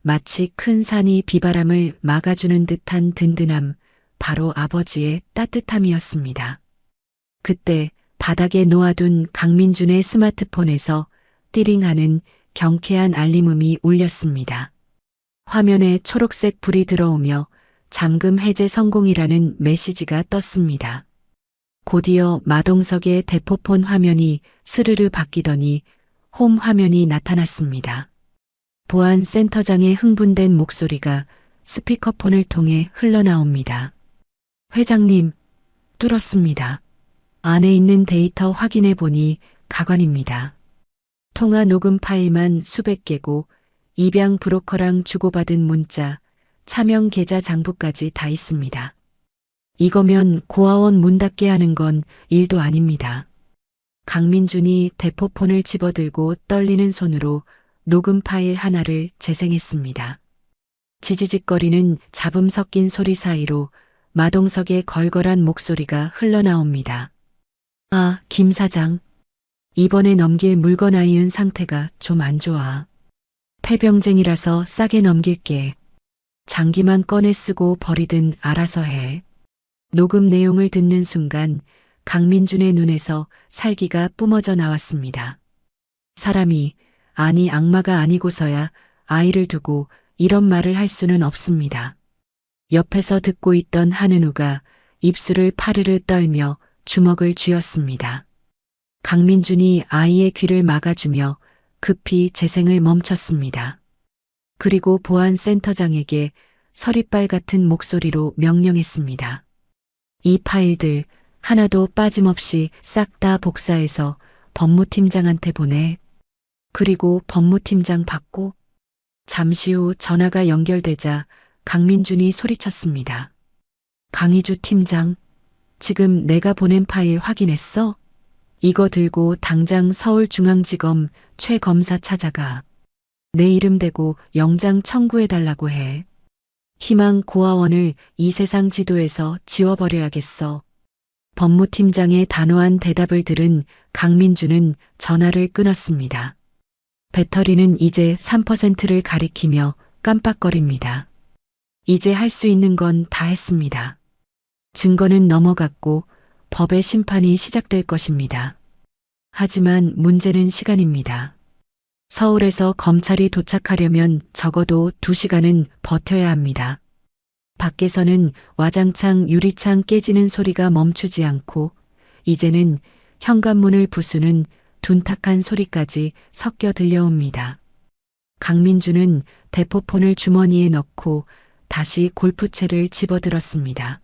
마치 큰 산이 비바람을 막아주는 듯한 든든함, 바로 아버지의 따뜻함이었습니다. 그때 바닥에 놓아둔 강민준의 스마트폰에서 띠링하는 경쾌한 알림음이 울렸습니다. 화면에 초록색 불이 들어오며 잠금 해제 성공이라는 메시지가 떴습니다. 곧이어 마동석의 대포폰 화면이 스르르 바뀌더니 홈 화면이 나타났습니다. 보안 센터장의 흥분된 목소리가 스피커폰을 통해 흘러나옵니다. 회장님, 뚫었습니다. 안에 있는 데이터 확인해 보니 가관입니다. 통화 녹음 파일만 수백 개고 입양 브로커랑 주고받은 문자, 차명 계좌 장부까지 다 있습니다. 이거면 고아원 문 닫게 하는 건 일도 아닙니다. 강민준이 대포폰을 집어들고 떨리는 손으로 녹음 파일 하나를 재생했습니다. 지지직거리는 잡음 섞인 소리 사이로 마동석의 걸걸한 목소리가 흘러나옵니다. 아, 김 사장. 이번에 넘길 물건 아이은 상태가 좀 안 좋아. 폐병쟁이라서 싸게 넘길게. 장기만 꺼내 쓰고 버리든 알아서 해. 녹음 내용을 듣는 순간 강민준의 눈에서 살기가 뿜어져 나왔습니다. 사람이, 아니 악마가 아니고서야 아이를 두고 이런 말을 할 수는 없습니다. 옆에서 듣고 있던 한은우가 입술을 파르르 떨며 주먹을 쥐었습니다. 강민준이 아이의 귀를 막아주며 급히 재생을 멈췄습니다. 그리고 보안센터장에게 서리빨 같은 목소리로 명령했습니다. 이 파일들 하나도 빠짐없이 싹 다 복사해서 법무팀장한테 보내. 그리고 법무팀장 받고. 잠시 후 전화가 연결되자 강민준이 소리쳤습니다. 강희주 팀장, 지금 내가 보낸 파일 확인했어? 이거 들고 당장 서울중앙지검 최 검사 찾아가. 내 이름 대고 영장 청구해달라고 해. 희망 고아원을 이 세상 지도에서 지워버려야겠어. 법무팀장의 단호한 대답을 들은 강민준은 전화를 끊었습니다. 배터리는 이제 3%를 가리키며 깜빡거립니다. 이제 할 수 있는 건 다 했습니다. 증거는 넘어갔고 법의 심판이 시작될 것입니다. 하지만 문제는 시간입니다. 서울에서 검찰이 도착하려면 적어도 2시간은 버텨야 합니다. 밖에서는 와장창 유리창 깨지는 소리가 멈추지 않고 이제는 현관문을 부수는 둔탁한 소리까지 섞여 들려옵니다. 강민준은 대포폰을 주머니에 넣고 다시 골프채를 집어들었습니다.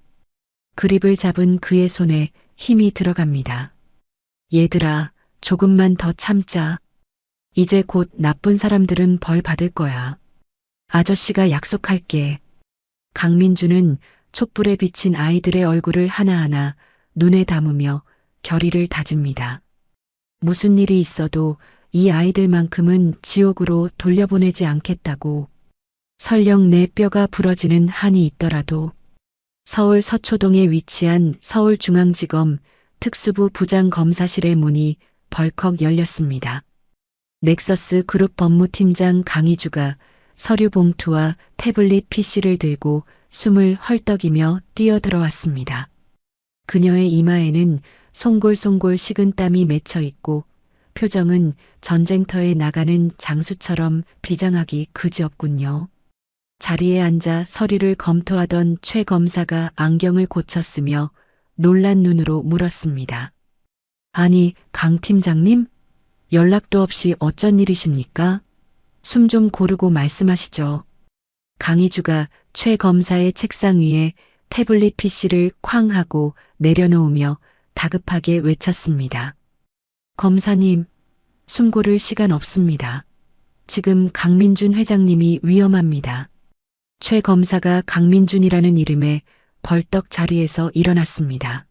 그립을 잡은 그의 손에 힘이 들어갑니다. 얘들아, 조금만 더 참자. 이제 곧 나쁜 사람들은 벌 받을 거야. 아저씨가 약속할게. 강민준은 촛불에 비친 아이들의 얼굴을 하나하나 눈에 담으며 결의를 다집니다. 무슨 일이 있어도 이 아이들만큼은 지옥으로 돌려보내지 않겠다고. 설령 내 뼈가 부러지는 한이 있더라도. 서울 서초동에 위치한 서울중앙지검 특수부 부장 검사실의 문이 벌컥 열렸습니다. 넥서스 그룹 법무팀장 강희주가 서류 봉투와 태블릿 PC를 들고 숨을 헐떡이며 뛰어들어왔습니다. 그녀의 이마에는 송골송골 식은땀이 맺혀 있고 표정은 전쟁터에 나가는 장수처럼 비장하기 그지없군요. 자리에 앉아 서류를 검토하던 최 검사가 안경을 고쳤으며 놀란 눈으로 물었습니다. 아니, 강 팀장님? 연락도 없이 어쩐 일이십니까? 숨 좀 고르고 말씀하시죠. 강희주가 최 검사의 책상 위에 태블릿 PC를 쾅 하고 내려놓으며 다급하게 외쳤습니다. 검사님, 숨 고를 시간 없습니다. 지금 강민준 회장님이 위험합니다. 최 검사가 강민준이라는 이름에 벌떡 자리에서 일어났습니다.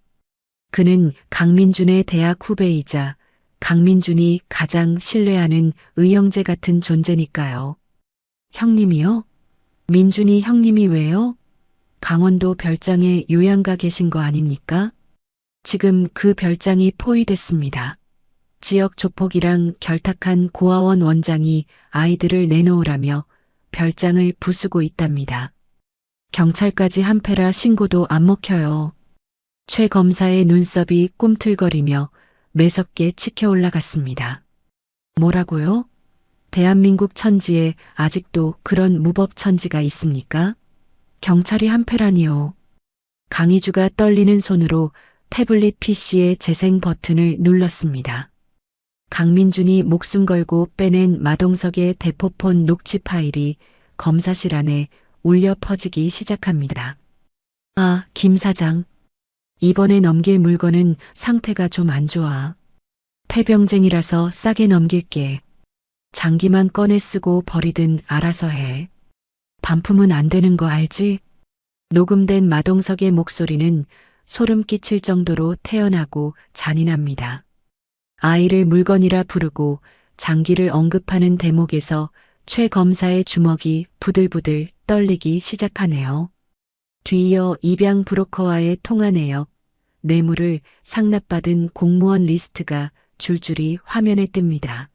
그는 강민준의 대학 후배이자 강민준이 가장 신뢰하는 의형제 같은 존재니까요. 형님이요? 민준이 형님이 왜요? 강원도 별장에 요양가 계신 거 아닙니까? 지금 그 별장이 포위됐습니다. 지역 조폭이랑 결탁한 고아원 원장이 아이들을 내놓으라며 별장을 부수고 있답니다. 경찰까지 한패라 신고도 안 먹혀요. 최 검사의 눈썹이 꿈틀거리며 매섭게 치켜 올라갔습니다. 뭐라고요? 대한민국 천지에 아직도 그런 무법천지가 있습니까? 경찰이 한패라니요. 강희주가 떨리는 손으로 태블릿 PC의 재생 버튼을 눌렀습니다. 강민준이 목숨 걸고 빼낸 마동석의 대포폰 녹취 파일이 검사실 안에 울려 퍼지기 시작합니다. 아, 김 사장. 이번에 넘길 물건은 상태가 좀 안 좋아. 폐병쟁이라서 싸게 넘길게. 장기만 꺼내 쓰고 버리든 알아서 해. 반품은 안 되는 거 알지? 녹음된 마동석의 목소리는 소름 끼칠 정도로 태연하고 잔인합니다. 아이를 물건이라 부르고 장기를 언급하는 대목에서 최 검사의 주먹이 부들부들 떨리기 시작하네요. 뒤이어 입양 브로커와의 통화 내역, 뇌물을 상납받은 공무원 리스트가 줄줄이 화면에 뜹니다.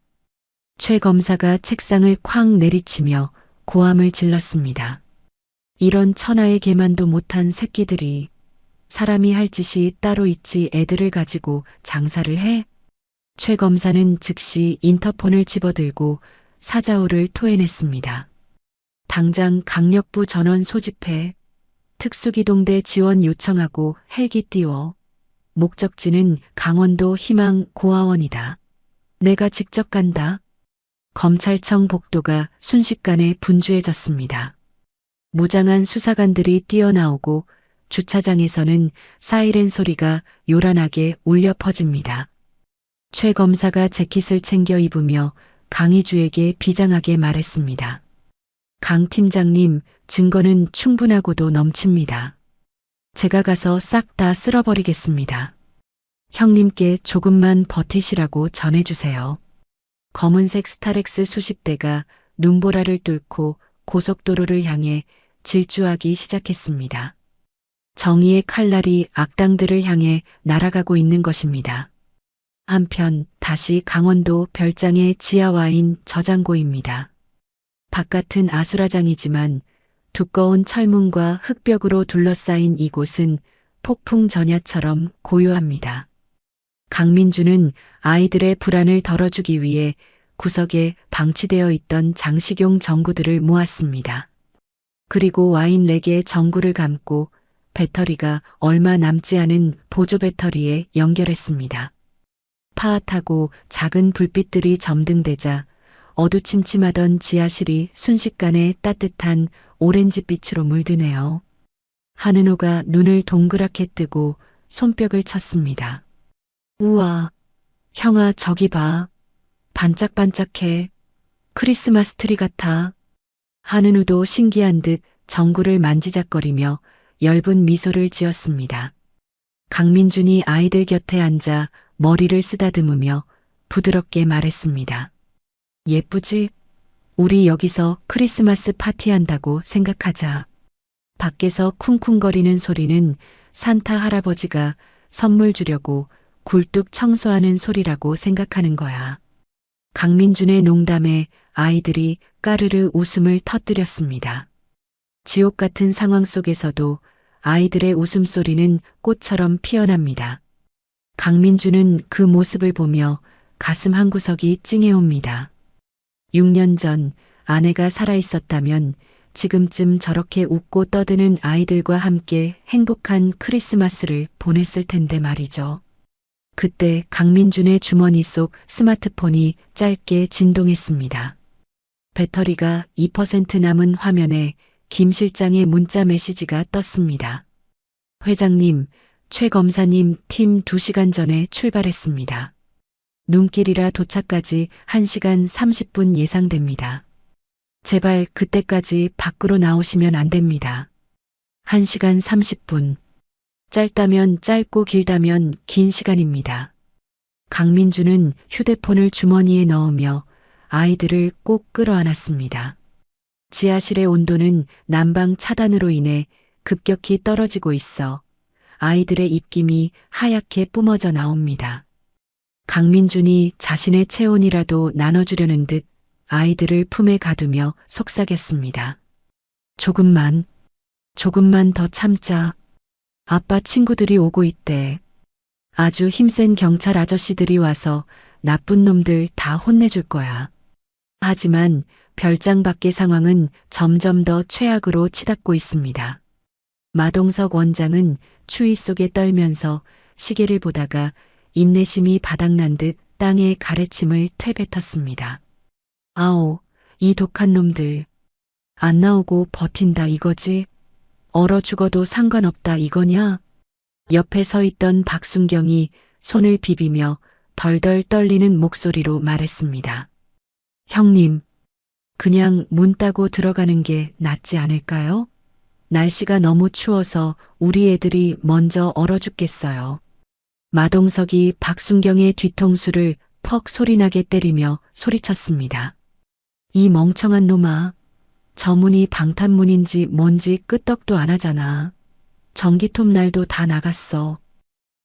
최 검사가 책상을 쾅 내리치며 고함을 질렀습니다. 이런 천하의 계만도 못한 새끼들이 사람이 할 짓이 따로 있지 애들을 가지고 장사를 해? 최 검사는 즉시 인터폰을 집어들고 사자후를 토해냈습니다. 당장 강력부 전원 소집해 특수기동대 지원 요청하고 헬기 띄워. 목적지는 강원도 희망 고아원이다. 내가 직접 간다. 검찰청 복도가 순식간에 분주해졌습니다. 무장한 수사관들이 뛰어나오고 주차장에서는 사이렌 소리가 요란하게 울려 퍼집니다. 최 검사가 재킷을 챙겨 입으며 강희주에게 비장하게 말했습니다. 강 팀장님, 증거는 충분하고도 넘칩니다. 제가 가서 싹 다 쓸어버리겠습니다. 형님께 조금만 버티시라고 전해주세요. 검은색 스타렉스 수십 대가 눈보라를 뚫고 고속도로를 향해 질주하기 시작했습니다. 정의의 칼날이 악당들을 향해 날아가고 있는 것입니다. 한편 다시 강원도 별장의 지하와인 저장고입니다. 바깥은 아수라장이지만 두꺼운 철문과 흙벽으로 둘러싸인 이곳은 폭풍 전야처럼 고요합니다. 강민주는 아이들의 불안을 덜어주기 위해 구석에 방치되어 있던 장식용 전구들을 모았습니다. 그리고 와인 4개의 전구를 감고 배터리가 얼마 남지 않은 보조 배터리에 연결했습니다. 파릇하고 작은 불빛들이 점등되자 어두침침하던 지하실이 순식간에 따뜻한 오렌지빛으로 물드네요. 한은호가 눈을 동그랗게 뜨고 손뼉을 쳤습니다. 우와, 형아 저기 봐. 반짝반짝해. 크리스마스 트리 같아. 한은우도 신기한 듯 전구를 만지작거리며 엷은 미소를 지었습니다. 강민준이 아이들 곁에 앉아 머리를 쓰다듬으며 부드럽게 말했습니다. 예쁘지? 우리 여기서 크리스마스 파티한다고 생각하자. 밖에서 쿵쿵거리는 소리는 산타 할아버지가 선물 주려고 굴뚝 청소하는 소리라고 생각하는 거야. 강민준의 농담에 아이들이 까르르 웃음을 터뜨렸습니다. 지옥 같은 상황 속에서도 아이들의 웃음소리는 꽃처럼 피어납니다. 강민준은 그 모습을 보며 가슴 한구석이 찡해옵니다. 6년 전 아내가 살아있었다면 지금쯤 저렇게 웃고 떠드는 아이들과 함께 행복한 크리스마스를 보냈을 텐데 말이죠. 그때 강민준의 주머니 속 스마트폰이 짧게 진동했습니다. 배터리가 2% 남은 화면에 김 실장의 문자 메시지가 떴습니다. 회장님, 최 검사님 팀 2시간 전에 출발했습니다. 눈길이라 도착까지 1시간 30분 예상됩니다. 제발 그때까지 밖으로 나오시면 안 됩니다. 1시간 30분. 짧다면 짧고 길다면 긴 시간입니다. 강민주는 휴대폰을 주머니에 넣으며 아이들을 꼭 끌어안았습니다. 지하실의 온도는 난방 차단으로 인해 급격히 떨어지고 있어 아이들의 입김이 하얗게 뿜어져 나옵니다. 강민준이 자신의 체온이라도 나눠주려는 듯 아이들을 품에 가두며 속삭였습니다. 조금만 더 참자. 아빠 친구들이 오고 있대. 아주 힘센 경찰 아저씨들이 와서 나쁜 놈들 다 혼내줄 거야. 하지만 별장 밖의 상황은 점점 더 최악으로 치닫고 있습니다. 마동석 원장은 추위 속에 떨면서 시계를 보다가 인내심이 바닥난 듯 땅에 가래침을 퇴뱉었습니다. 아오, 이 독한 놈들. 안 나오고 버틴다 이거지? 얼어 죽어도 상관없다 이거냐? 옆에 서 있던 박순경이 손을 비비며 덜덜 떨리는 목소리로 말했습니다. 형님, 그냥 문 따고 들어가는 게 낫지 않을까요? 날씨가 너무 추워서 우리 애들이 먼저 얼어 죽겠어요. 마동석이 박순경의 뒤통수를 퍽 소리나게 때리며 소리쳤습니다. 이 멍청한 놈아. 저 문이 방탄문인지 뭔지 끄떡도 안 하잖아. 전기톱 날도 다 나갔어.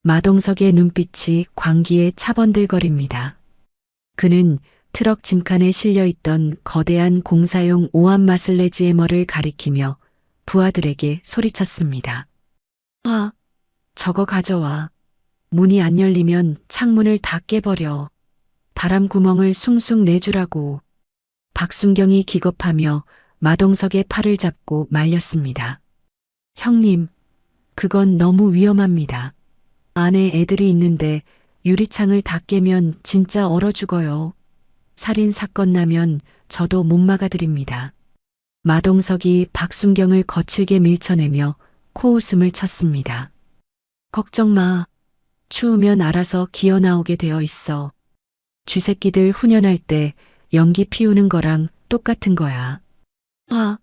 마동석의 눈빛이 광기에 차번들거립니다. 그는 트럭 짐칸에 실려있던 거대한 공사용 오암마슬레지에머를 가리키며 부하들에게 소리쳤습니다. 아, 저거 가져와. 문이 안 열리면 창문을 다 깨버려. 바람 구멍을 숭숭 내주라고. 박순경이 기겁하며 마동석의 팔을 잡고 말렸습니다. 형님, 그건 너무 위험합니다. 안에 애들이 있는데 유리창을 다 깨면 진짜 얼어 죽어요. 살인 사건 나면 저도 못 막아드립니다. 마동석이 박순경을 거칠게 밀쳐내며 코웃음을 쳤습니다. 걱정 마. 추우면 알아서 기어 나오게 되어 있어. 쥐새끼들 훈련할 때 연기 피우는 거랑 똑같은 거야. 아,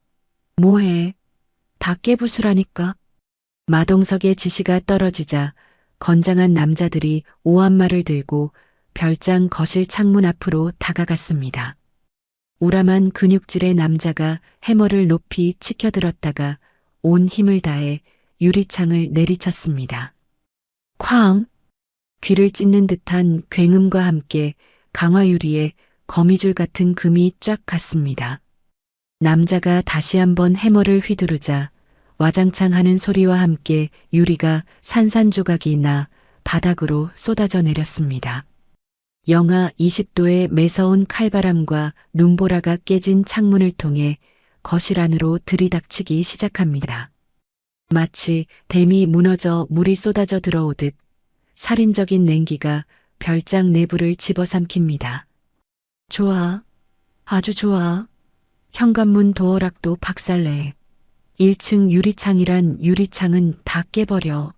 뭐해? 다 깨부수라니까. 마동석의 지시가 떨어지자 건장한 남자들이 오한말을 들고 별장 거실 창문 앞으로 다가갔습니다. 우람한 근육질의 남자가 해머를 높이 치켜들었다가 온 힘을 다해 유리창을 내리쳤습니다. 쾅! 귀를 찢는 듯한 굉음과 함께 강화유리에 거미줄 같은 금이 쫙 갔습니다. 남자가 다시 한번 해머를 휘두르자 와장창 하는 소리와 함께 유리가 산산조각이 나 바닥으로 쏟아져 내렸습니다. 영하 20도의 매서운 칼바람과 눈보라가 깨진 창문을 통해 거실 안으로 들이닥치기 시작합니다. 마치 댐이 무너져 물이 쏟아져 들어오듯 살인적인 냉기가 별장 내부를 집어삼킵니다. 좋아. 아주 좋아. 현관문 도어락도 박살내. 1층 유리창이란 유리창은 다 깨버려.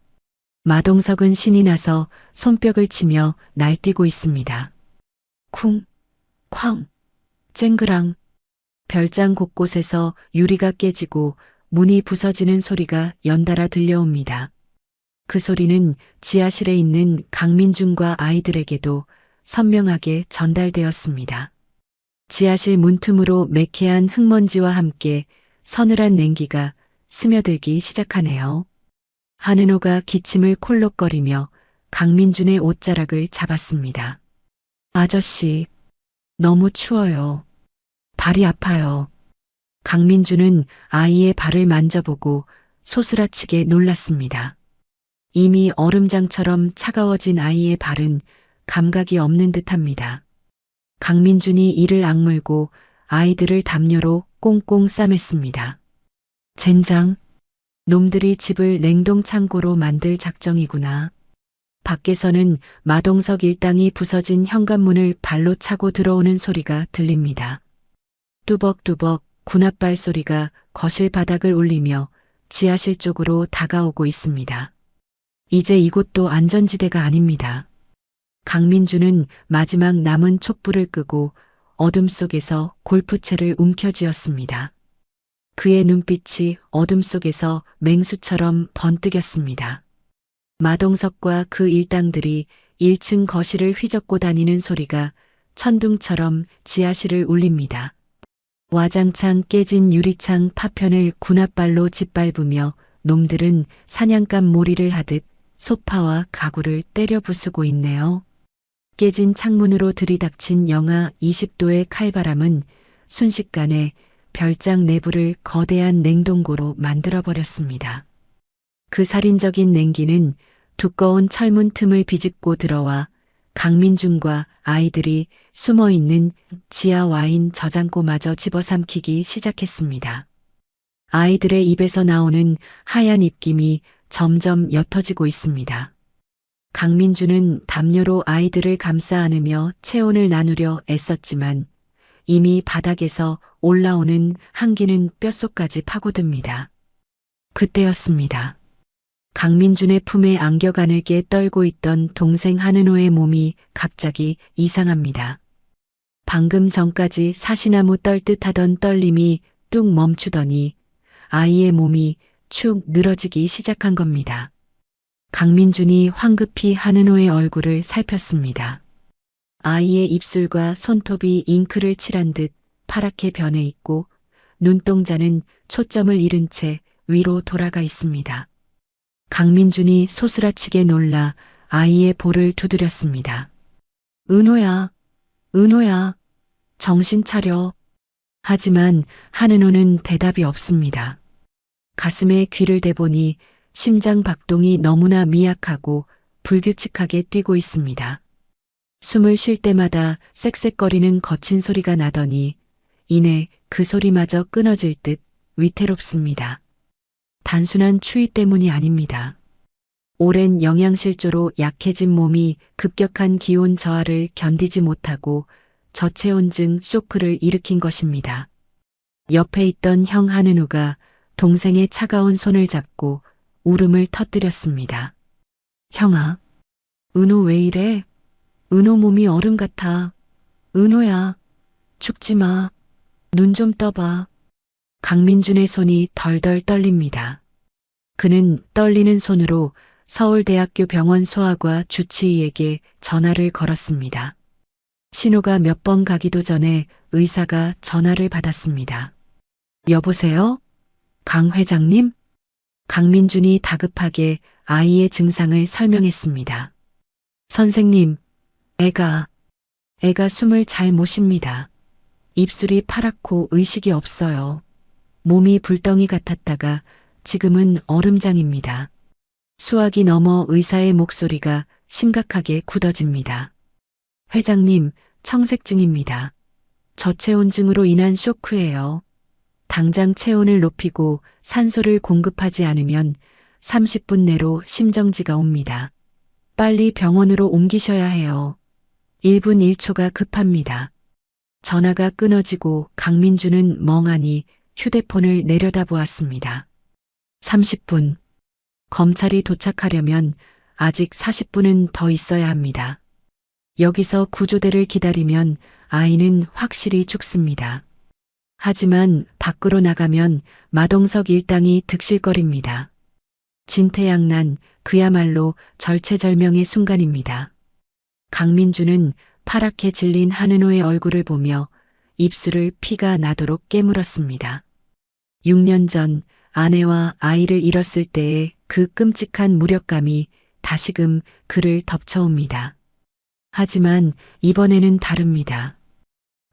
마동석은 신이 나서 손뼉을 치며 날뛰고 있습니다. 쿵, 쾅, 쨍그랑. 별장 곳곳에서 유리가 깨지고 문이 부서지는 소리가 연달아 들려옵니다. 그 소리는 지하실에 있는 강민준과 아이들에게도 선명하게 전달되었습니다. 지하실 문틈으로 매캐한 흙먼지와 함께 서늘한 냉기가 스며들기 시작하네요. 한은호가 기침을 콜록거리며 강민준의 옷자락을 잡았습니다. 아저씨, 너무 추워요. 발이 아파요. 강민준은 아이의 발을 만져보고 소스라치게 놀랐습니다. 이미 얼음장처럼 차가워진 아이의 발은 감각이 없는 듯합니다. 강민준이 이를 악물고 아이들을 담요로 꽁꽁 싸맸습니다. 젠장, 놈들이 집을 냉동창고로 만들 작정이구나. 밖에서는 마동석 일당이 부서진 현관문을 발로 차고 들어오는 소리가 들립니다. 뚜벅뚜벅 군홧발 소리가 거실 바닥을 울리며 지하실 쪽으로 다가오고 있습니다. 이제 이곳도 안전지대가 아닙니다. 강민주는 마지막 남은 촛불을 끄고 어둠 속에서 골프채를 움켜쥐었습니다. 그의 눈빛이 어둠 속에서 맹수처럼 번뜩였습니다. 마동석과 그 일당들이 1층 거실을 휘젓고 다니는 소리가 천둥처럼 지하실을 울립니다. 와장창 깨진 유리창 파편을 군홧발로 짓밟으며 놈들은 사냥감 몰이를 하듯 소파와 가구를 때려 부수고 있네요. 깨진 창문으로 들이닥친 영하 20도의 칼바람은 순식간에 별장 내부를 거대한 냉동고로 만들어버렸습니다. 그 살인적인 냉기는 두꺼운 철문 틈을 비집고 들어와 강민준과 아이들이 숨어있는 지하 와인 저장고마저 집어삼키기 시작했습니다. 아이들의 입에서 나오는 하얀 입김이 점점 옅어지고 있습니다. 강민준은 담요로 아이들을 감싸 안으며 체온을 나누려 애썼지만 이미 바닥에서 올라오는 한기는 뼛속까지 파고듭니다. 그때였습니다. 강민준의 품에 안겨 가늘게 떨고 있던 동생 한은호의 몸이 갑자기 이상합니다. 방금 전까지 사시나무 떨듯 하던 떨림이 뚝 멈추더니 아이의 몸이 축 늘어지기 시작한 겁니다. 강민준이 황급히 한은호의 얼굴을 살폈습니다. 아이의 입술과 손톱이 잉크를 칠한 듯 파랗게 변해 있고 눈동자는 초점을 잃은 채 위로 돌아가 있습니다. 강민준이 소스라치게 놀라 아이의 볼을 두드렸습니다. 은호야, 은호야, 정신 차려. 하지만 한은호는 대답이 없습니다. 가슴에 귀를 대보니 심장 박동이 너무나 미약하고 불규칙하게 뛰고 있습니다. 숨을 쉴 때마다 쌕쌕거리는 거친 소리가 나더니 이내 그 소리마저 끊어질 듯 위태롭습니다. 단순한 추위 때문이 아닙니다. 오랜 영양실조로 약해진 몸이 급격한 기온 저하를 견디지 못하고 저체온증 쇼크를 일으킨 것입니다. 옆에 있던 형 한은우가 동생의 차가운 손을 잡고 울음을 터뜨렸습니다. 형아, 은호 왜 이래? 은호 몸이 얼음 같아. 은호야, 죽지 마. 눈 좀 떠봐. 강민준의 손이 덜덜 떨립니다. 그는 떨리는 손으로 서울대학교 병원 소아과 주치의에게 전화를 걸었습니다. 신호가 몇 번 가기도 전에 의사가 전화를 받았습니다. 여보세요? 강 회장님? 강민준이 다급하게 아이의 증상을 설명했습니다. 선생님, 애가 숨을 잘 못 쉽니다. 입술이 파랗고 의식이 없어요. 몸이 불덩이 같았다가 지금은 얼음장입니다. 수학이 넘어 의사의 목소리가 심각하게 굳어집니다. 회장님, 청색증입니다. 저체온증으로 인한 쇼크예요. 당장 체온을 높이고 산소를 공급하지 않으면 30분 내로 심정지가 옵니다. 빨리 병원으로 옮기셔야 해요. 1분 1초가 급합니다. 전화가 끊어지고 강민준은 멍하니 휴대폰을 내려다보았습니다. 30분. 검찰이 도착하려면 아직 40분은 더 있어야 합니다. 여기서 구조대를 기다리면 아이는 확실히 죽습니다. 하지만 밖으로 나가면 마동석 일당이 득실거립니다. 진퇴양난, 그야말로 절체절명의 순간입니다. 강민준은 파랗게 질린 한은호의 얼굴을 보며 입술을 피가 나도록 깨물었습니다. 6년 전 아내와 아이를 잃었을 때의 그 끔찍한 무력감이 다시금 그를 덮쳐옵니다. 하지만 이번에는 다릅니다.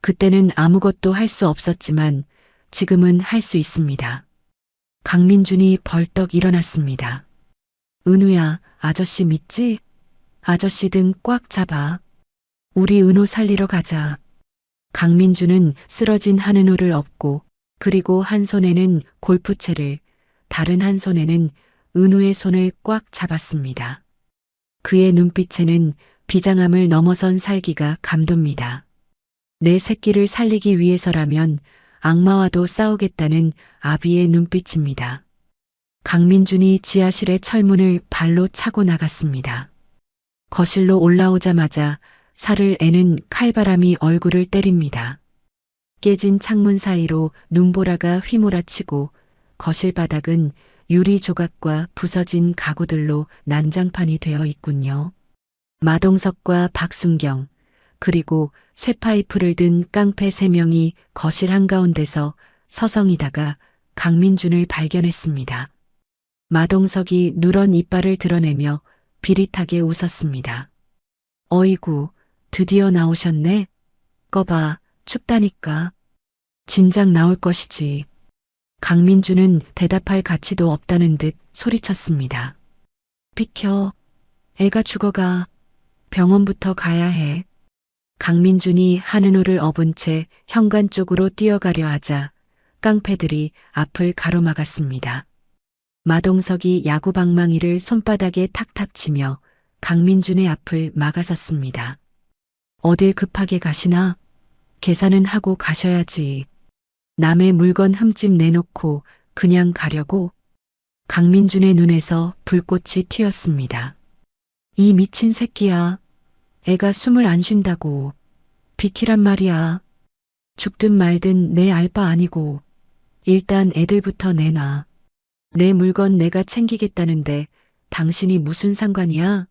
그때는 아무것도 할 수 없었지만 지금은 할 수 있습니다. 강민준이 벌떡 일어났습니다. 은우야, 아저씨 믿지? 아저씨 등 꽉 잡아. 우리 은우 살리러 가자. 강민준은 쓰러진 한은우를 업고 그리고 한 손에는 골프채를, 다른 한 손에는 은우의 손을 꽉 잡았습니다. 그의 눈빛에는 비장함을 넘어선 살기가 감돕니다. 내 새끼를 살리기 위해서라면 악마와도 싸우겠다는 아비의 눈빛입니다. 강민준이 지하실의 철문을 발로 차고 나갔습니다. 거실로 올라오자마자 살을 애는 칼바람이 얼굴을 때립니다. 깨진 창문 사이로 눈보라가 휘몰아치고 거실 바닥은 유리 조각과 부서진 가구들로 난장판이 되어 있군요. 마동석과 박순경, 그리고 쇠파이프를 든 깡패 3명이 거실 한가운데서 서성이다가 강민준을 발견했습니다. 마동석이 누런 이빨을 드러내며 비릿하게 웃었습니다. 어이구, 드디어 나오셨네. 꺼봐, 춥다니까. 진작 나올 것이지. 강민준은 대답할 가치도 없다는 듯 소리쳤습니다. 비켜. 애가 죽어가. 병원부터 가야 해. 강민준이 한은우를 업은 채 현관 쪽으로 뛰어가려 하자 깡패들이 앞을 가로막았습니다. 마동석이 야구방망이를 손바닥에 탁탁 치며 강민준의 앞을 막아섰습니다. 어딜 급하게 가시나? 계산은 하고 가셔야지. 남의 물건 흠집 내놓고 그냥 가려고? 강민준의 눈에서 불꽃이 튀었습니다. 이 미친 새끼야. 애가 숨을 안 쉰다고. 비키란 말이야. 죽든 말든 내 알 바 아니고. 일단 애들부터 내놔. 내 물건 내가 챙기겠다는데 당신이 무슨 상관이야?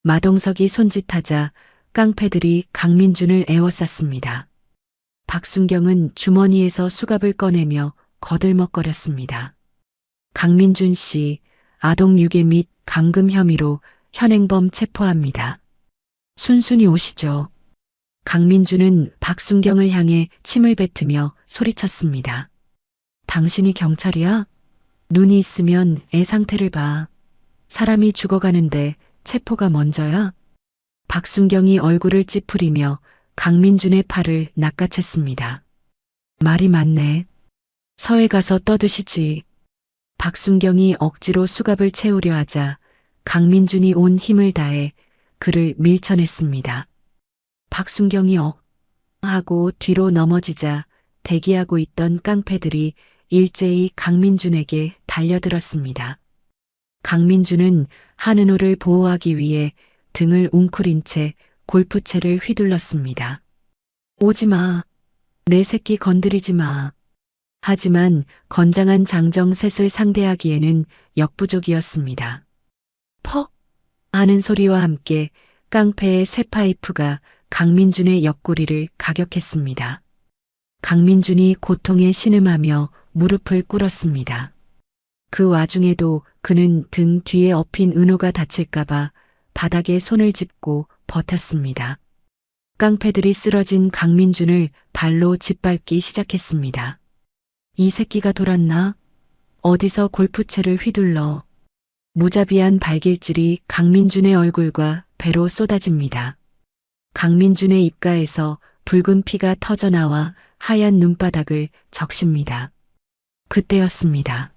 마동석이 손짓하자 깡패들이 강민준을 에워쌌습니다. 박순경은 주머니에서 수갑을 꺼내며 거들먹거렸습니다. 강민준 씨, 아동유괴 및 감금 혐의로 현행범 체포합니다. 순순히 오시죠. 강민준은 박순경을 향해 침을 뱉으며 소리쳤습니다. 당신이 경찰이야? 눈이 있으면 애 상태를 봐. 사람이 죽어가는데 체포가 먼저야? 박순경이 얼굴을 찌푸리며 강민준의 팔을 낚아챘습니다. 말이 많네. 서해 가서 떠드시지. 박순경이 억지로 수갑을 채우려 하자 강민준이 온 힘을 다해 그를 밀쳐냈습니다. 박순경이 하고 뒤로 넘어지자 대기하고 있던 깡패들이 일제히 강민준에게 달려들었습니다. 강민준은 한은우를 보호하기 위해 등을 웅크린 채 골프채를 휘둘렀습니다. 오지 마. 내 새끼 건드리지 마. 하지만 건장한 장정셋을 상대하기에는 역부족이었습니다. 퍽 하는 소리와 함께 깡패의 쇠파이프가 강민준의 옆구리를 가격했습니다. 강민준이 고통에 신음하며 무릎을 꿇었습니다. 그 와중에도 그는 등 뒤에 엎인 은호가 다칠까봐 바닥에 손을 짚고 버텼습니다. 깡패들이 쓰러진 강민준을 발로 짓밟기 시작했습니다. 이 새끼가 돌았나? 어디서 골프채를 휘둘러. 무자비한 발길질이 강민준의 얼굴과 배로 쏟아집니다. 강민준의 입가에서 붉은 피가 터져나와 하얀 눈바닥을 적십니다. 그때였습니다.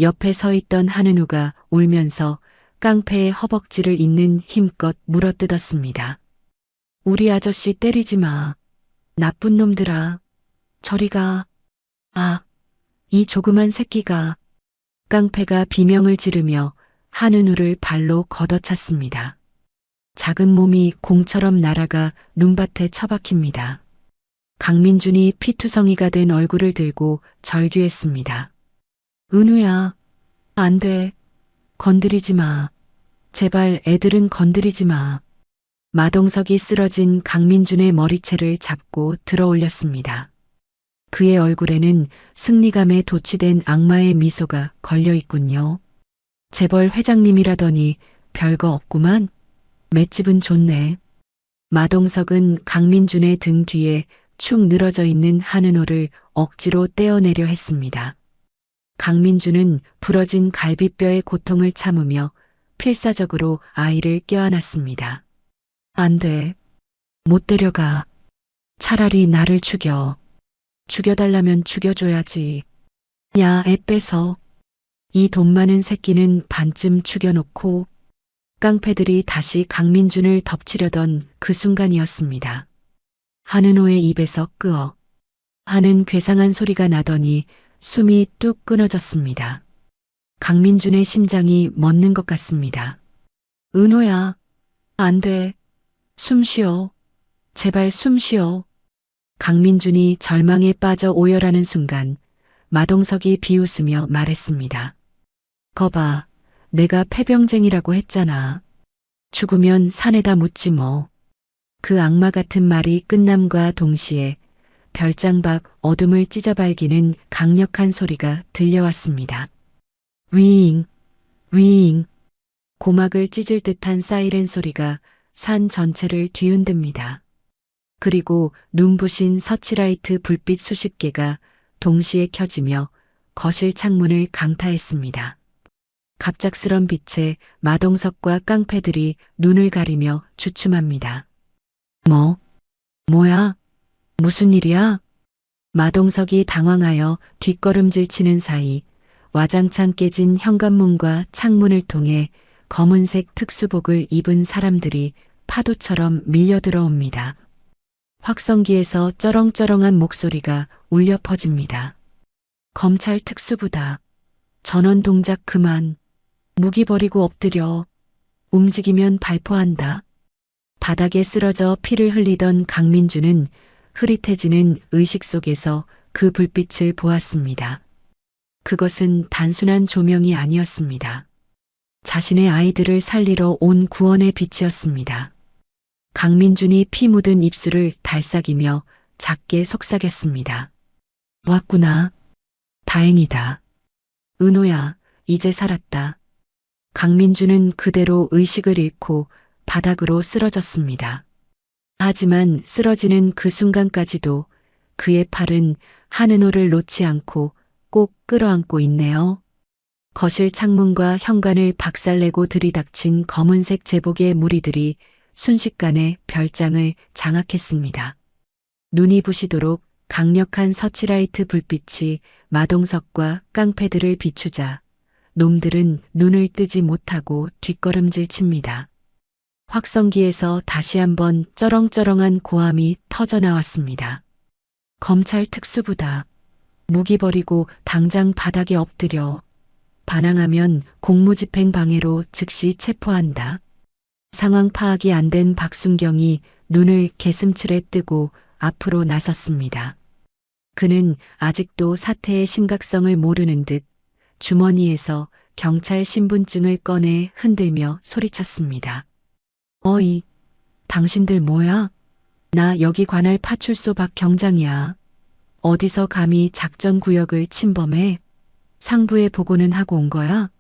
옆에 서 있던 한은우가 울면서 깡패의 허벅지를 잇는 힘껏 물어뜯었습니다. 우리 아저씨 때리지 마. 나쁜 놈들아. 저리 가. 아, 이 조그만 새끼가. 깡패가 비명을 지르며 한은우를 발로 걷어찼습니다. 작은 몸이 공처럼 날아가 눈밭에 처박힙니다. 강민준이 피투성이가 된 얼굴을 들고 절규했습니다. 은우야, 안 돼. 건드리지 마. 제발 애들은 건드리지 마. 마동석이 쓰러진 강민준의 머리채를 잡고 들어 올렸습니다. 그의 얼굴에는 승리감에 도취된 악마의 미소가 걸려 있군요. 재벌 회장님이라더니 별거 없구만. 맷집은 좋네. 마동석은 강민준의 등 뒤에 축 늘어져 있는 한은호를 억지로 떼어내려 했습니다. 강민준은 부러진 갈비뼈의 고통을 참으며 필사적으로 아이를 껴안았습니다. 안 돼. 못 데려가. 차라리 나를 죽여. 죽여달라면 죽여줘야지. 야, 애 빼서. 이 돈 많은 새끼는 반쯤 죽여놓고 깡패들이 다시 강민준을 덮치려던 그 순간이었습니다. 한은호의 입에서 끄어 하는 괴상한 소리가 나더니 숨이 뚝 끊어졌습니다. 강민준의 심장이 멎는 것 같습니다. 은호야, 안 돼. 숨 쉬어. 제발 숨 쉬어. 강민준이 절망에 빠져 오열하는 순간 마동석이 비웃으며 말했습니다. 거봐, 내가 폐병쟁이라고 했잖아. 죽으면 산에다 묻지 뭐. 그 악마 같은 말이 끝남과 동시에 별장 밖 어둠을 찢어발기는 강력한 소리가 들려왔습니다. 위잉, 위잉. 고막을 찢을 듯한 사이렌 소리가 산 전체를 뒤흔듭니다. 그리고 눈부신 서치라이트 불빛 수십 개가 동시에 켜지며 거실 창문을 강타했습니다. 갑작스런 빛에 마동석과 깡패들이 눈을 가리며 주춤합니다. 뭐야? 무슨 일이야? 마동석이 당황하여 뒷걸음질 치는 사이 와장창 깨진 현관문과 창문을 통해 검은색 특수복을 입은 사람들이 파도처럼 밀려 들어옵니다. 확성기에서 쩌렁쩌렁한 목소리가 울려 퍼집니다. 검찰 특수부다. 전원 동작 그만. 무기 버리고 엎드려. 움직이면 발포한다. 바닥에 쓰러져 피를 흘리던 강민준은 흐릿해지는 의식 속에서 그 불빛을 보았습니다. 그것은 단순한 조명이 아니었습니다. 자신의 아이들을 살리러 온 구원의 빛이었습니다. 강민준이 피 묻은 입술을 달싹이며 작게 속삭였습니다. 왔구나. 다행이다. 은호야, 이제 살았다. 강민준은 그대로 의식을 잃고 바닥으로 쓰러졌습니다. 하지만 쓰러지는 그 순간까지도 그의 팔은 한은호를 놓지 않고 꼭 끌어안고 있네요. 거실 창문과 현관을 박살내고 들이닥친 검은색 제복의 무리들이 순식간에 별장을 장악했습니다. 눈이 부시도록 강력한 서치라이트 불빛이 마동석과 깡패들을 비추자 놈들은 눈을 뜨지 못하고 뒷걸음질 칩니다. 확성기에서 다시 한번 쩌렁쩌렁한 고함이 터져나왔습니다. 검찰 특수부다. 무기 버리고 당장 바닥에 엎드려. 반항하면 공무집행 방해로 즉시 체포한다. 상황 파악이 안 된 박순경이 눈을 개슴츠레 뜨고 앞으로 나섰습니다. 그는 아직도 사태의 심각성을 모르는 듯 주머니에서 경찰 신분증을 꺼내 흔들며 소리쳤습니다. 어이, 당신들 뭐야? 나 여기 관할 파출소 박 경장이야. 어디서 감히 작전 구역을 침범해? 상부에 보고는 하고 온 거야?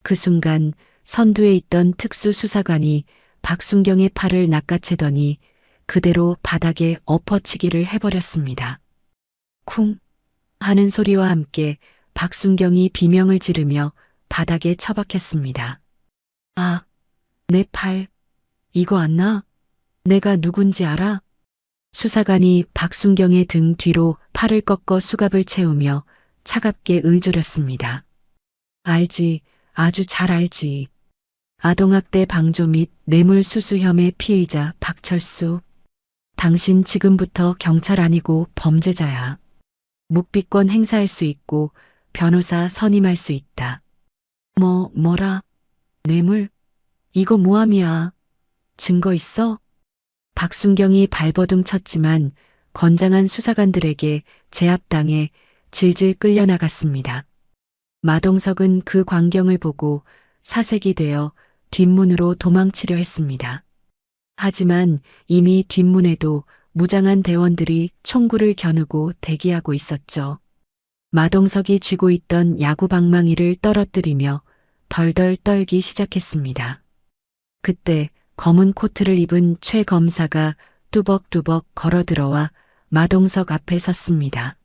그 순간 선두에 있던 특수수사관이 박순경의 팔을 낚아채더니 그대로 바닥에 엎어치기를 해버렸습니다. 쿵 하는 소리와 함께 박순경이 비명을 지르며 바닥에 처박혔습니다. 아, 내 팔. 이거 안 나? 내가 누군지 알아? 수사관이 박순경의 등 뒤로 팔을 꺾어 수갑을 채우며 차갑게 의조렸습니다. 알지, 아주 잘 알지. 아동학대 방조 및 뇌물수수 혐의 피의자 박철수. 당신 지금부터 경찰 아니고 범죄자야. 묵비권 행사할 수 있고 변호사 선임할 수 있다. 뭐라? 뇌물? 이거 모함이야. 증거 있어? 박순경이 발버둥 쳤지만 건장한 수사관들에게 제압당해 질질 끌려나갔습니다. 마동석은 그 광경을 보고 사색이 되어 뒷문으로 도망치려 했습니다. 하지만 이미 뒷문에도 무장한 대원들이 총구를 겨누고 대기하고 있었죠. 마동석이 쥐고 있던 야구 방망이를 떨어뜨리며 덜덜 떨기 시작했습니다. 그때 검은 코트를 입은 최 검사가 뚜벅뚜벅 걸어들어와 마동석 앞에 섰습니다.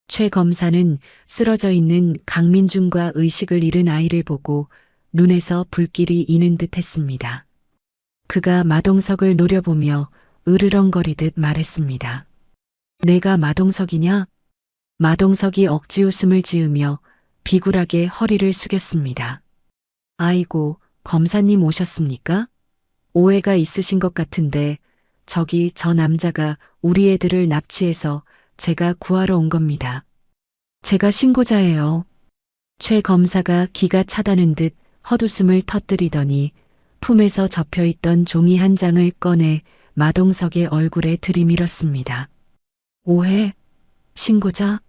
최 검사는 쓰러져 있는 강민준과 의식을 잃은 아이를 보고 눈에서 불길이 이는 듯 했습니다. 그가 마동석을 노려보며 으르렁거리듯 말했습니다. 내가 마동석이냐? 마동석이 억지 웃음을 지으며 비굴하게 허리를 숙였습니다. 아이고, 검사님 오셨습니까? 오해가 있으신 것 같은데 저기 저 남자가 우리 애들을 납치해서 제가 구하러 온 겁니다. 제가 신고자예요. 최 검사가 기가 차다는 듯 헛웃음을 터뜨리더니 품에서 접혀있던 종이 한 장을 꺼내 마동석의 얼굴에 들이밀었습니다. 오해? 신고자?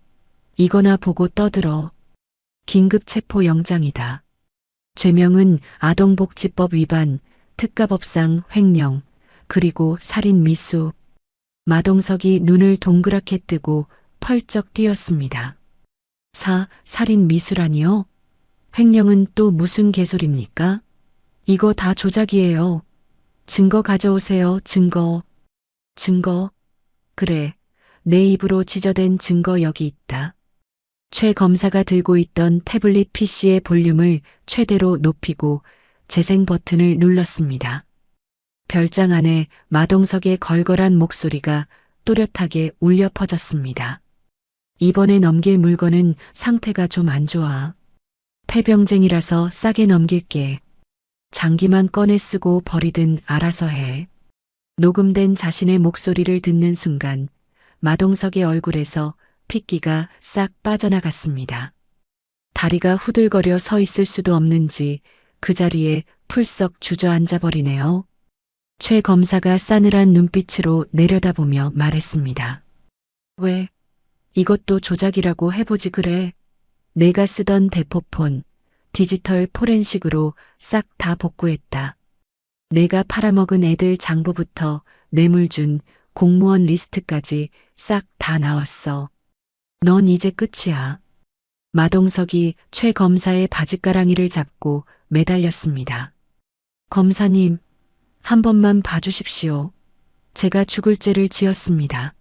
이거나 보고 떠들어. 긴급 체포 영장이다. 죄명은 아동복지법 위반, 특가법상 횡령, 그리고 살인 미수. 마동석이 눈을 동그랗게 뜨고 펄쩍 뛰었습니다. 살인 미수라니요? 횡령은 또 무슨 개소리입니까? 이거 다 조작이에요. 증거 가져오세요, 증거. 증거? 그래, 내 입으로 지저댄 증거 여기 있다. 최 검사가 들고 있던 태블릿 PC의 볼륨을 최대로 높이고 재생 버튼을 눌렀습니다. 별장 안에 마동석의 걸걸한 목소리가 또렷하게 울려 퍼졌습니다. 이번에 넘길 물건은 상태가 좀 안 좋아. 폐병쟁이라서 싸게 넘길게. 장기만 꺼내 쓰고 버리든 알아서 해. 녹음된 자신의 목소리를 듣는 순간 마동석의 얼굴에서 핏기가 싹 빠져나갔습니다. 다리가 후들거려 서 있을 수도 없는지 그 자리에 풀썩 주저앉아 버리네요. 최 검사가 싸늘한 눈빛으로 내려다보며 말했습니다. 왜? 이것도 조작이라고 해보지 그래. 내가 쓰던 대포폰, 디지털 포렌식으로 싹 다 복구했다. 내가 팔아먹은 애들 장부부터 뇌물 준 공무원 리스트까지 싹 다 나왔어. 넌 이제 끝이야. 마동석이 최 검사의 바짓가랑이를 잡고 매달렸습니다. 검사님, 한 번만 봐주십시오. 제가 죽을 죄를 지었습니다.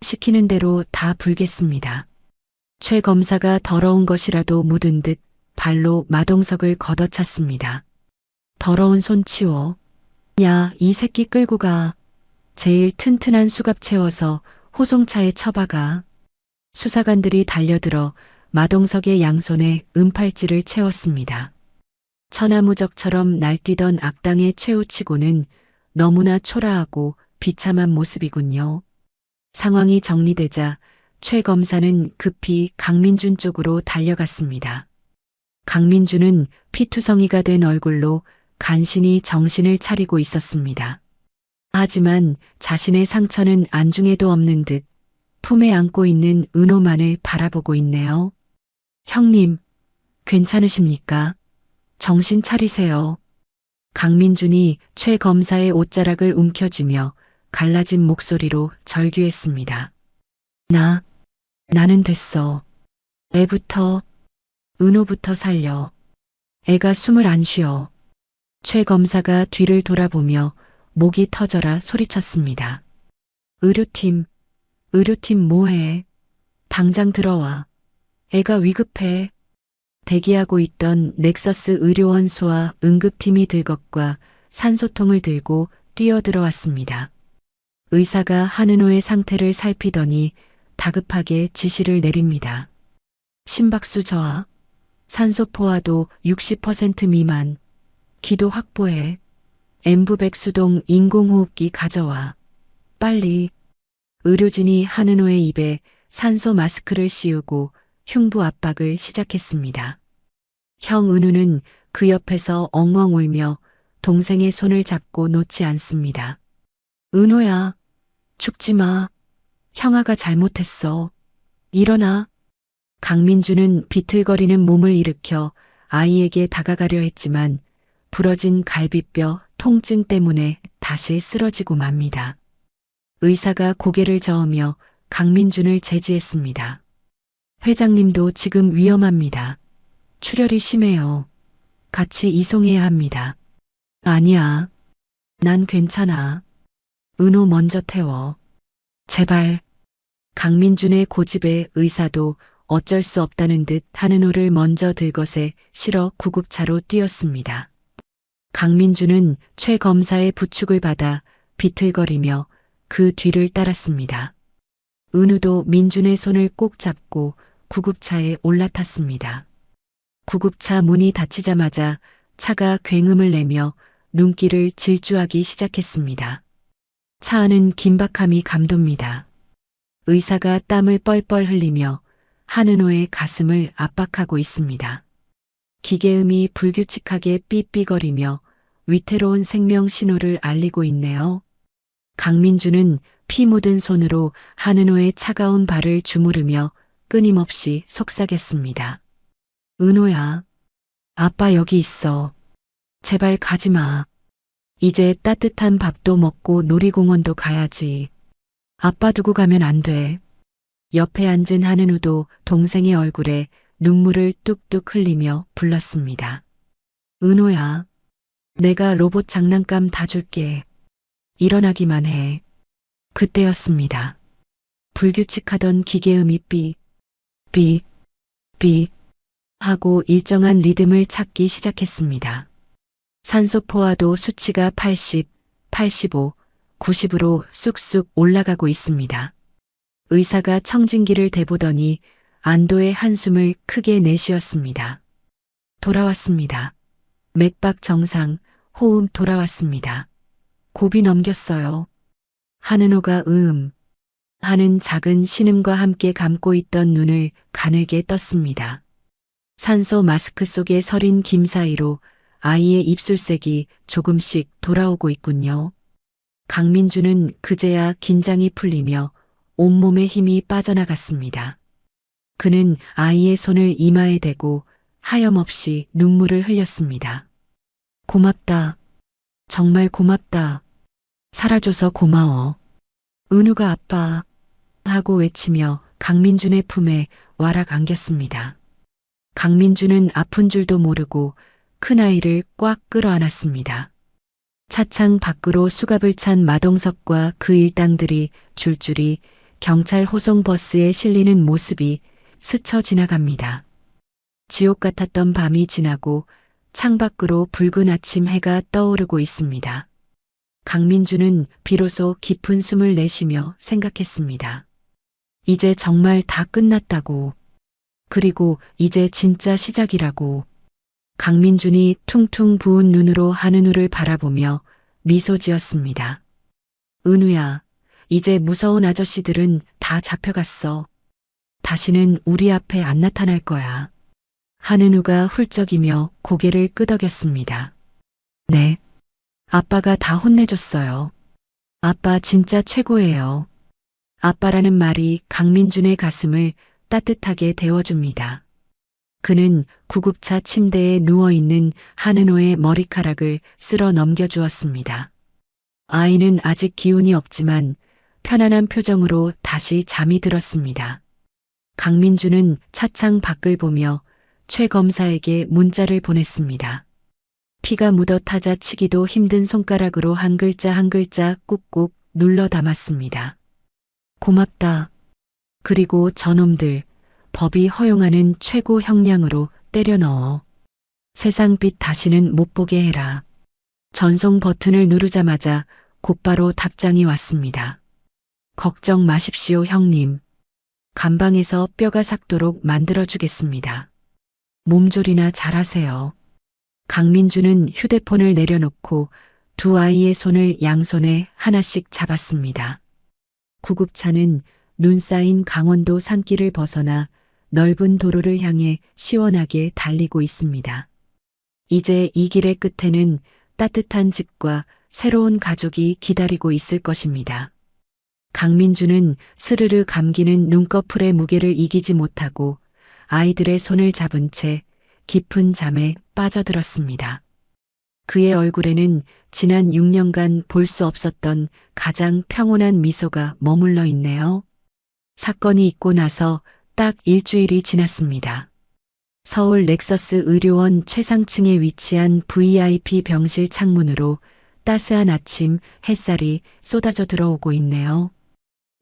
시키는 대로 다 불겠습니다. 최 검사가 더러운 것이라도 묻은 듯 발로 마동석을 걷어찼습니다. 더러운 손 치워. 야, 이 새끼 끌고 가. 제일 튼튼한 수갑 채워서 호송차에 처박아. 수사관들이 달려들어 마동석의 양손에 은팔찌를 채웠습니다. 천하무적처럼 날뛰던 악당의 최우치고는 너무나 초라하고 비참한 모습이군요. 상황이 정리되자 최 검사는 급히 강민준 쪽으로 달려갔습니다. 강민준은 피투성이가 된 얼굴로 간신히 정신을 차리고 있었습니다. 하지만 자신의 상처는 안중에도 없는 듯 품에 안고 있는 은호만을 바라보고 있네요. 형님, 괜찮으십니까? 정신 차리세요. 강민준이 최 검사의 옷자락을 움켜쥐며 갈라진 목소리로 절규했습니다. 나는 됐어. 애부터, 은호부터 살려. 애가 숨을 안 쉬어. 최 검사가 뒤를 돌아보며 목이 터져라 소리쳤습니다. 의료팀 뭐해? 당장 들어와. 애가 위급해. 대기하고 있던 넥서스 의료원소와 응급팀이 들것과 산소통을 들고 뛰어들어왔습니다. 의사가 한은호의 상태를 살피더니 다급하게 지시를 내립니다. 심박수 저하, 산소 포화도 60% 미만, 기도 확보해. 엠부백수동 인공호흡기 가져와. 빨리. 의료진이 한은호의 입에 산소 마스크를 씌우고 흉부 압박을 시작했습니다. 형 은우는 그 옆에서 엉엉 울며 동생의 손을 잡고 놓지 않습니다. 은호야, 죽지 마. 형아가 잘못했어. 일어나. 강민주는 비틀거리는 몸을 일으켜 아이에게 다가가려 했지만 부러진 갈비뼈 통증 때문에 다시 쓰러지고 맙니다. 의사가 고개를 저으며 강민준을 제지했습니다. 회장님도 지금 위험합니다. 출혈이 심해요. 같이 이송해야 합니다. 아니야. 난 괜찮아. 은호 먼저 태워. 제발. 강민준의 고집에 의사도 어쩔 수 없다는 듯 한은호를 먼저 들것에 실어 구급차로 뛰었습니다. 강민준은 최 검사의 부축을 받아 비틀거리며 그 뒤를 따랐습니다. 은우도 민준의 손을 꼭 잡고 구급차에 올라탔습니다. 구급차 문이 닫히자마자 차가 굉음을 내며 눈길을 질주하기 시작했습니다. 차 안은 긴박함이 감돕니다. 의사가 땀을 뻘뻘 흘리며 한은호의 가슴을 압박하고 있습니다. 기계음이 불규칙하게 삐삐거리며 위태로운 생명 신호를 알리고 있네요. 강민주는 피 묻은 손으로 한은호의 차가운 발을 주무르며 끊임없이 속삭였습니다. 은호야, 아빠 여기 있어. 제발 가지 마. 이제 따뜻한 밥도 먹고 놀이공원도 가야지. 아빠 두고 가면 안 돼. 옆에 앉은 한은우도 동생의 얼굴에 눈물을 뚝뚝 흘리며 불렀습니다. 은호야, 내가 로봇 장난감 다 줄게. 일어나기만 해. 그때였습니다. 불규칙하던 기계음이 삐, 삐, 삐 하고 일정한 리듬을 찾기 시작했습니다. 산소 포화도 수치가 80, 85, 90으로 쑥쑥 올라가고 있습니다. 의사가 청진기를 대보더니 안도의 한숨을 크게 내쉬었습니다. 돌아왔습니다. 맥박 정상, 호흡 돌아왔습니다. 고비 넘겼어요. 한은호가 하는 작은 신음과 함께 감고 있던 눈을 가늘게 떴습니다. 산소 마스크 속에 서린 김 사이로 아이의 입술색이 조금씩 돌아오고 있군요. 강민주는 그제야 긴장이 풀리며 온몸에 힘이 빠져나갔습니다. 그는 아이의 손을 이마에 대고 하염없이 눈물을 흘렸습니다. 고맙다. 정말 고맙다. 살아줘서 고마워. 은우가 아빠 하고 외치며 강민준의 품에 와락 안겼습니다. 강민준은 아픈 줄도 모르고 큰아이를 꽉 끌어안았습니다. 차창 밖으로 수갑을 찬 마동석과 그 일당들이 줄줄이 경찰 호송버스에 실리는 모습이 스쳐 지나갑니다. 지옥 같았던 밤이 지나고 창밖으로 붉은 아침 해가 떠오르고 있습니다. 강민주는 비로소 깊은 숨을 내쉬며 생각했습니다. 이제 정말 다 끝났다고. 그리고 이제 진짜 시작이라고. 강민준이 퉁퉁 부은 눈으로 한은우를 바라보며 미소 지었습니다. 은우야, 이제 무서운 아저씨들은 다 잡혀갔어. 다시는 우리 앞에 안 나타날 거야. 한은우가 훌쩍이며 고개를 끄덕였습니다. 네. 아빠가 다 혼내줬어요. 아빠 진짜 최고예요. 아빠라는 말이 강민준의 가슴을 따뜻하게 데워줍니다. 그는 구급차 침대에 누워있는 한은호의 머리카락을 쓸어 넘겨주었습니다. 아이는 아직 기운이 없지만 편안한 표정으로 다시 잠이 들었습니다. 강민주는 차창 밖을 보며 최 검사에게 문자를 보냈습니다. 피가 묻어 타자 치기도 힘든 손가락으로 한 글자 한 글자 꾹꾹 눌러 담았습니다. 고맙다. 그리고 저놈들 법이 허용하는 최고 형량으로 때려 넣어. 세상빛 다시는 못 보게 해라. 전송 버튼을 누르자마자 곧바로 답장이 왔습니다. 걱정 마십시오, 형님. 감방에서 뼈가 삭도록 만들어주겠습니다. 몸조리나 잘하세요. 강민주는 휴대폰을 내려놓고 두 아이의 손을 양손에 하나씩 잡았습니다. 구급차는 눈 쌓인 강원도 산길을 벗어나 넓은 도로를 향해 시원하게 달리고 있습니다. 이제 이 길의 끝에는 따뜻한 집과 새로운 가족이 기다리고 있을 것입니다. 강민주는 스르르 감기는 눈꺼풀의 무게를 이기지 못하고 아이들의 손을 잡은 채 깊은 잠에 빠져들었습니다. 그의 얼굴에는 지난 6년간 볼 수 없었던 가장 평온한 미소가 머물러 있네요. 사건이 있고 나서 딱 일주일이 지났습니다. 서울 넥서스 의료원 최상층에 위치한 VIP 병실 창문으로 따스한 아침 햇살이 쏟아져 들어오고 있네요.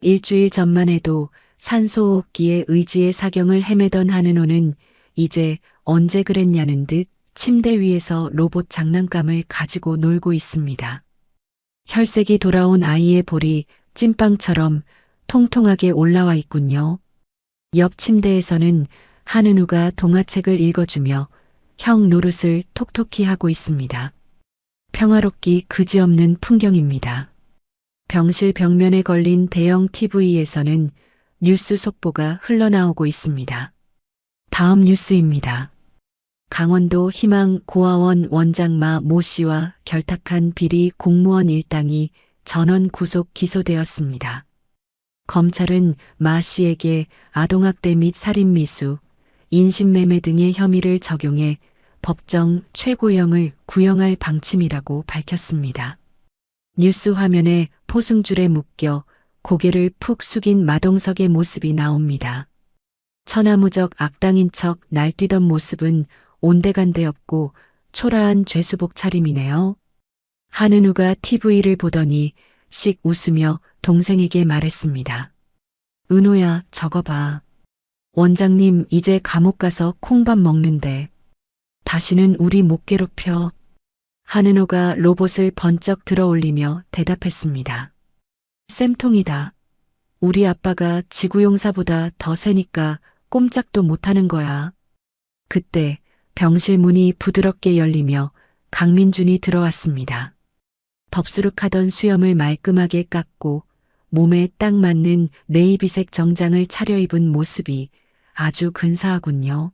일주일 전만 해도 산소호흡기에 의지의 사경을 헤매던 한은호는 이제 언제 그랬냐는 듯 침대 위에서 로봇 장난감을 가지고 놀고 있습니다. 혈색이 돌아온 아이의 볼이 찐빵처럼 통통하게 올라와 있군요. 옆 침대에서는 한은우가 동화책을 읽어주며 형 노릇을 톡톡히 하고 있습니다. 평화롭기 그지없는 풍경입니다. 병실 벽면에 걸린 대형 TV에서는 뉴스 속보가 흘러나오고 있습니다. 다음 뉴스입니다. 강원도 희망 고아원 원장마 모 씨와 결탁한 비리 공무원 일당이 전원 구속 기소되었습니다. 검찰은 마 씨에게 아동학대 및 살인미수, 인신매매 등의 혐의를 적용해 법정 최고형을 구형할 방침이라고 밝혔습니다. 뉴스 화면에 포승줄에 묶여 고개를 푹 숙인 마동석의 모습이 나옵니다. 천하무적 악당인 척 날뛰던 모습은 온데간데 없고 초라한 죄수복 차림이네요. 한은우가 TV를 보더니 씩 웃으며 동생에게 말했습니다. 은호야, 저거 봐. 원장님 이제 감옥 가서 콩밥 먹는데 다시는 우리 못 괴롭혀. 한은호가 로봇을 번쩍 들어올리며 대답했습니다. 쌤통이다. 우리 아빠가 지구용사보다 더 세니까 꼼짝도 못하는 거야. 그때 병실 문이 부드럽게 열리며 강민준이 들어왔습니다. 덥수룩하던 수염을 말끔하게 깎고 몸에 딱 맞는 네이비색 정장을 차려입은 모습이 아주 근사하군요.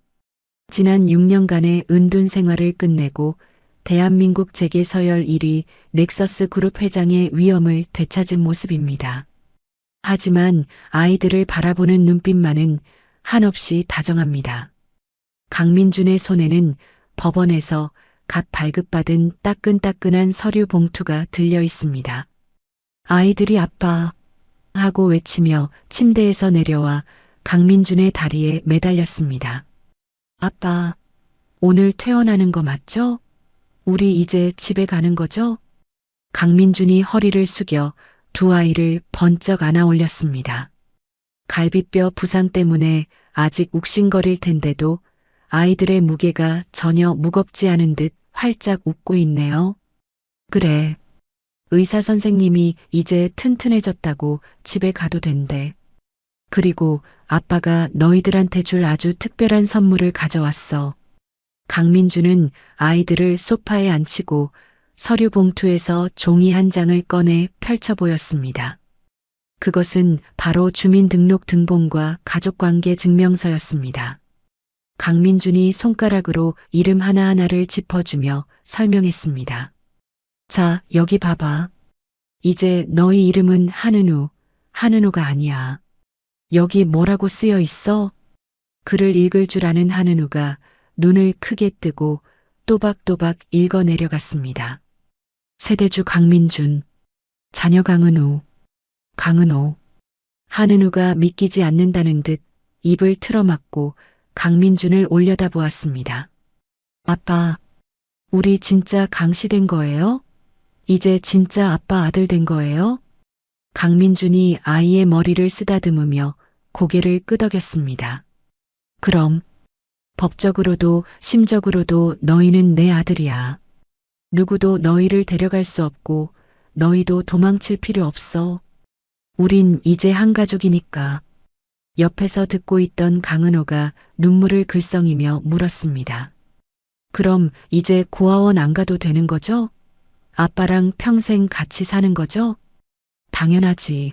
지난 6년간의 은둔 생활을 끝내고 대한민국 재계서열 1위 넥서스 그룹 회장의 위엄을 되찾은 모습입니다. 하지만 아이들을 바라보는 눈빛만은 한없이 다정합니다. 강민준의 손에는 법원에서 갓 발급받은 따끈따끈한 서류 봉투가 들려 있습니다. 아이들이 아빠 하고 외치며 침대에서 내려와 강민준의 다리에 매달렸습니다. 아빠, 오늘 퇴원하는 거 맞죠? 우리 이제 집에 가는 거죠? 강민준이 허리를 숙여 두 아이를 번쩍 안아 올렸습니다. 갈비뼈 부상 때문에 아직 욱신거릴 텐데도 아이들의 무게가 전혀 무겁지 않은 듯 활짝 웃고 있네요. 그래. 의사 선생님이 이제 튼튼해졌다고 집에 가도 된대. 그리고 아빠가 너희들한테 줄 아주 특별한 선물을 가져왔어. 강민주는 아이들을 소파에 앉히고 서류 봉투에서 종이 한 장을 꺼내 펼쳐 보였습니다. 그것은 바로 주민등록등본과 가족관계 증명서였습니다. 강민준이 손가락으로 이름 하나하나를 짚어주며 설명했습니다. 자, 여기 봐봐. 이제 너희 이름은 한은우, 한은우가 아니야. 여기 뭐라고 쓰여 있어? 글을 읽을 줄 아는 한은우가 눈을 크게 뜨고 또박또박 읽어 내려갔습니다. 세대주 강민준, 자녀 강은우, 강은호. 한은우가 믿기지 않는다는 듯 입을 틀어막고 강민준을 올려다보았습니다. 아빠, 우리 진짜 강씨 된 거예요? 이제 진짜 아빠 아들 된 거예요? 강민준이 아이의 머리를 쓰다듬으며 고개를 끄덕였습니다. 그럼 법적으로도 심적으로도 너희는 내 아들이야. 누구도 너희를 데려갈 수 없고 너희도 도망칠 필요 없어. 우린 이제 한 가족이니까. 옆에서 듣고 있던 강은호가 눈물을 글썽이며 물었습니다. 그럼 이제 고아원 안 가도 되는 거죠? 아빠랑 평생 같이 사는 거죠? 당연하지.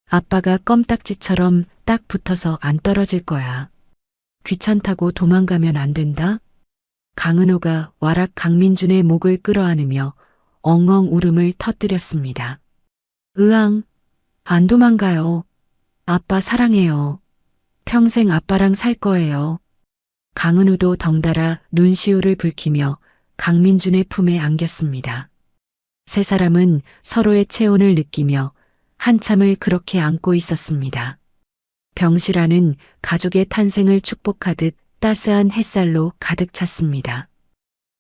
아빠가 껌딱지처럼 딱 붙어서 안 떨어질 거야. 귀찮다고 도망가면 안 된다? 강은호가 와락 강민준의 목을 끌어안으며 엉엉 울음을 터뜨렸습니다. 으앙, 안 도망가요. 아빠 사랑해요. 평생 아빠랑 살 거예요. 강은우도 덩달아 눈시울을 붉히며 강민준의 품에 안겼습니다. 세 사람은 서로의 체온을 느끼며 한참을 그렇게 안고 있었습니다. 병실 안은 가족의 탄생을 축복하듯 따스한 햇살로 가득 찼습니다.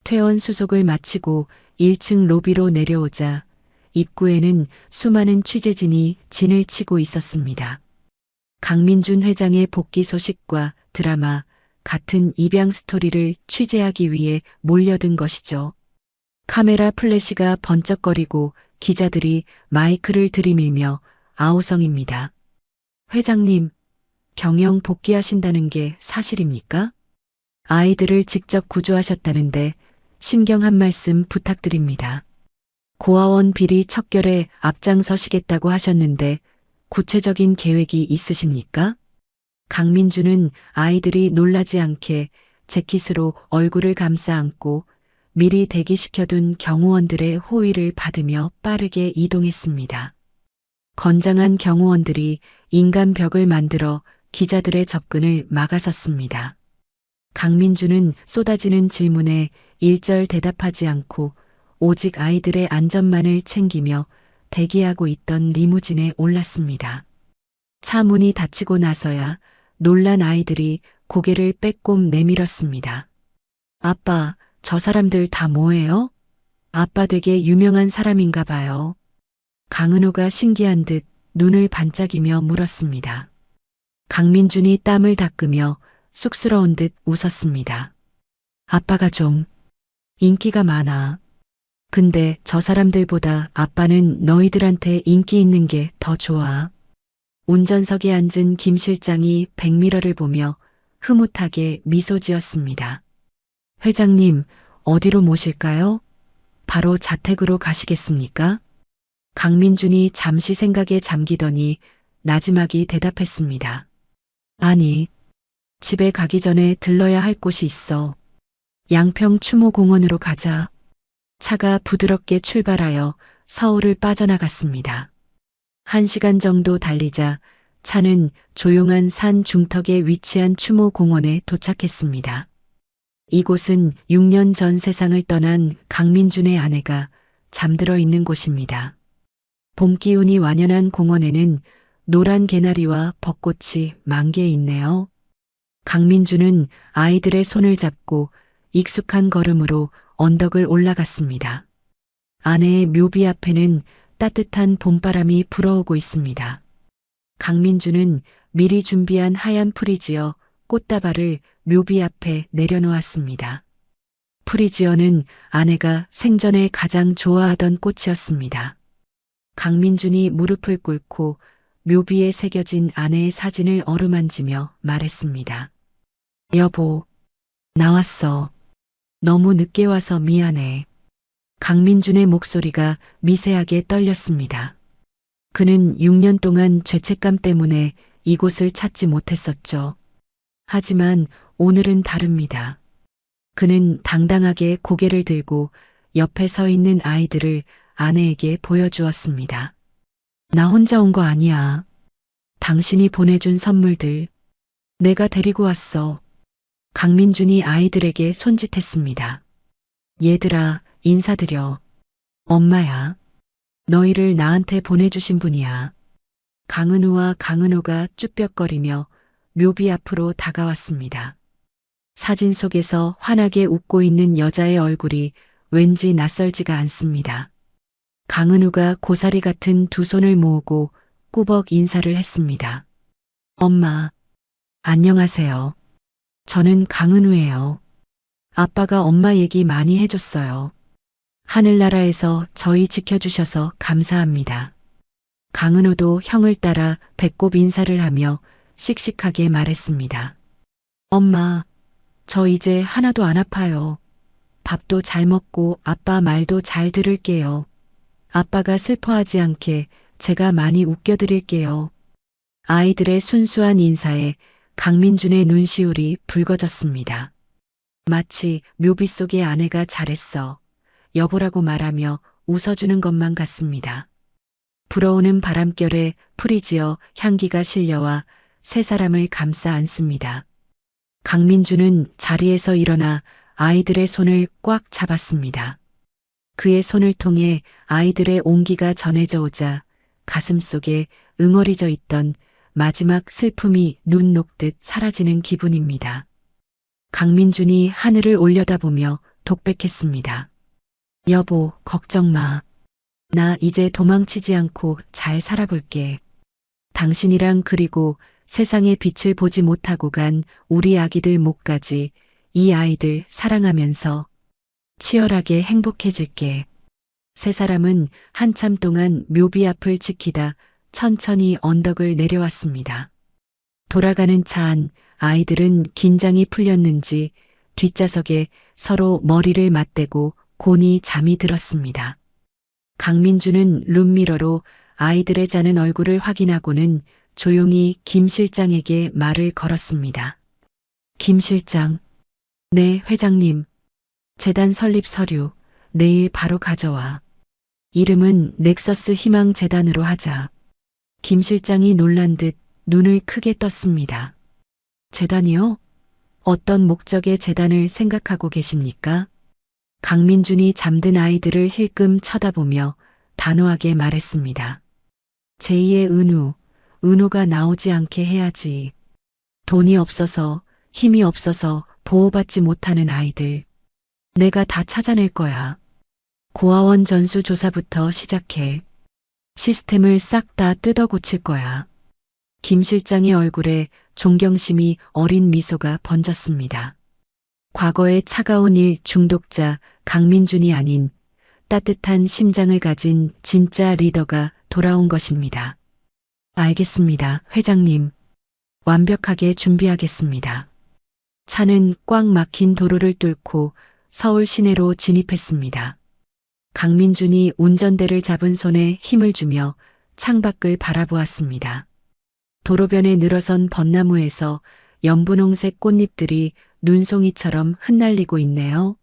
퇴원 수속을 마치고 1층 로비로 내려오자 입구에는 수많은 취재진이 진을 치고 있었습니다. 강민준 회장의 복귀 소식과 드라마 같은 입양 스토리를 취재하기 위해 몰려든 것이죠. 카메라 플래시가 번쩍거리고 기자들이 마이크를 들이밀며 아우성입니다. 회장님, 경영 복귀하신다는 게 사실입니까? 아이들을 직접 구조하셨다는데 심경 한 말씀 부탁드립니다. 고아원 비리 척결에 앞장서시겠다고 하셨는데 구체적인 계획이 있으십니까? 강민주는 아이들이 놀라지 않게 재킷으로 얼굴을 감싸 안고 미리 대기시켜둔 경호원들의 호의를 받으며 빠르게 이동했습니다. 건장한 경호원들이 인간벽을 만들어 기자들의 접근을 막아섰습니다. 강민주는 쏟아지는 질문에 일절 대답하지 않고 오직 아이들의 안전만을 챙기며 대기하고 있던 리무진에 올랐습니다. 차 문이 닫히고 나서야 놀란 아이들이 고개를 빼꼼 내밀었습니다. 아빠, 저 사람들 다 뭐예요? 아빠 되게 유명한 사람인가 봐요. 강은호가 신기한 듯 눈을 반짝이며 물었습니다. 강민준이 땀을 닦으며 쑥스러운 듯 웃었습니다. 아빠가 좀 인기가 많아. 근데 저 사람들보다 아빠는 너희들한테 인기 있는 게 더 좋아. 운전석에 앉은 김 실장이 백미러를 보며 흐뭇하게 미소 지었습니다. 회장님, 어디로 모실까요? 바로 자택으로 가시겠습니까? 강민준이 잠시 생각에 잠기더니 나지막이 대답했습니다. 아니, 집에 가기 전에 들러야 할 곳이 있어. 양평 추모공원으로 가자. 차가 부드럽게 출발하여 서울을 빠져나갔습니다. 1시간 정도 달리자 차는 조용한 산 중턱에 위치한 추모공원에 도착했습니다. 이곳은 6년 전 세상을 떠난 강민준의 아내가 잠들어 있는 곳입니다. 봄 기운이 완연한 공원에는 노란 개나리와 벚꽃이 만개해 있네요. 강민준은 아이들의 손을 잡고 익숙한 걸음으로 언덕을 올라갔습니다. 아내의 묘비 앞에는 따뜻한 봄바람이 불어오고 있습니다. 강민준은 미리 준비한 하얀 프리지어 꽃다발을 묘비 앞에 내려놓았습니다. 프리지어는 아내가 생전에 가장 좋아하던 꽃이었습니다. 강민준이 무릎을 꿇고 묘비에 새겨진 아내의 사진을 어루만지며 말했습니다. 여보, 나왔어. 너무 늦게 와서 미안해. 강민준의 목소리가 미세하게 떨렸습니다. 그는 6년 동안 죄책감 때문에 이곳을 찾지 못했었죠. 하지만 오늘은 다릅니다. 그는 당당하게 고개를 들고 옆에 서 있는 아이들을 아내에게 보여주었습니다. 나 혼자 온 거 아니야. 당신이 보내준 선물들. 내가 데리고 왔어. 강민준이 아이들에게 손짓했습니다. 얘들아, 인사드려. 엄마야. 너희를 나한테 보내주신 분이야. 강은우와 강은호가 쭈뼛거리며 묘비 앞으로 다가왔습니다. 사진 속에서 환하게 웃고 있는 여자의 얼굴이 왠지 낯설지가 않습니다. 강은우가 고사리 같은 두 손을 모으고 꾸벅 인사를 했습니다. 엄마, 안녕하세요. 저는 강은우예요. 아빠가 엄마 얘기 많이 해줬어요. 하늘나라에서 저희 지켜주셔서 감사합니다. 강은호도 형을 따라 배꼽 인사를 하며 씩씩하게 말했습니다. 엄마, 저 이제 하나도 안 아파요. 밥도 잘 먹고 아빠 말도 잘 들을게요. 아빠가 슬퍼하지 않게 제가 많이 웃겨드릴게요. 아이들의 순수한 인사에 강민준의 눈시울이 붉어졌습니다. 마치 묘비 속의 아내가 잘했어. 여보라고 말하며 웃어주는 것만 같습니다. 불어오는 바람결에 프리지어 향기가 실려와 세 사람을 감싸 안습니다. 강민준은 자리에서 일어나 아이들의 손을 꽉 잡았습니다. 그의 손을 통해 아이들의 온기가 전해져 오자 가슴 속에 응어리져 있던 마지막 슬픔이 눈 녹듯 사라지는 기분입니다. 강민준이 하늘을 올려다보며 독백했습니다. 여보, 걱정 마. 나 이제 도망치지 않고 잘 살아볼게. 당신이랑 그리고 세상의 빛을 보지 못하고 간 우리 아기들 목까지 이 아이들 사랑하면서 치열하게 행복해질게. 세 사람은 한참 동안 묘비 앞을 지키다 천천히 언덕을 내려왔습니다. 돌아가는 차 안 아이들은 긴장이 풀렸는지 뒷좌석에 서로 머리를 맞대고 곤히 잠이 들었습니다. 강민주는 룸미러로 아이들의 자는 얼굴을 확인하고는 조용히 김 실장에게 말을 걸었습니다. 김 실장. 네, 회장님. 재단 설립 서류 내일 바로 가져와. 이름은 넥서스 희망 재단으로 하자. 김 실장이 놀란 듯 눈을 크게 떴습니다. 재단이요? 어떤 목적의 재단을 생각하고 계십니까? 강민준이 잠든 아이들을 힐끔 쳐다보며 단호하게 말했습니다. 제2의 은우가 나오지 않게 해야지. 돈이 없어서, 힘이 없어서 보호받지 못하는 아이들. 내가 다 찾아낼 거야. 고아원 전수조사부터 시작해. 시스템을 싹 다 뜯어 고칠 거야. 김 실장의 얼굴에 존경심이 어린 미소가 번졌습니다. 과거의 차가운 일 중독자 강민준이 아닌 따뜻한 심장을 가진 진짜 리더가 돌아온 것입니다. 알겠습니다, 회장님. 완벽하게 준비하겠습니다. 차는 꽉 막힌 도로를 뚫고 서울 시내로 진입했습니다. 강민준이 운전대를 잡은 손에 힘을 주며 창밖을 바라보았습니다. 도로변에 늘어선 벚나무에서 연분홍색 꽃잎들이 눈송이처럼 흩날리고 있네요.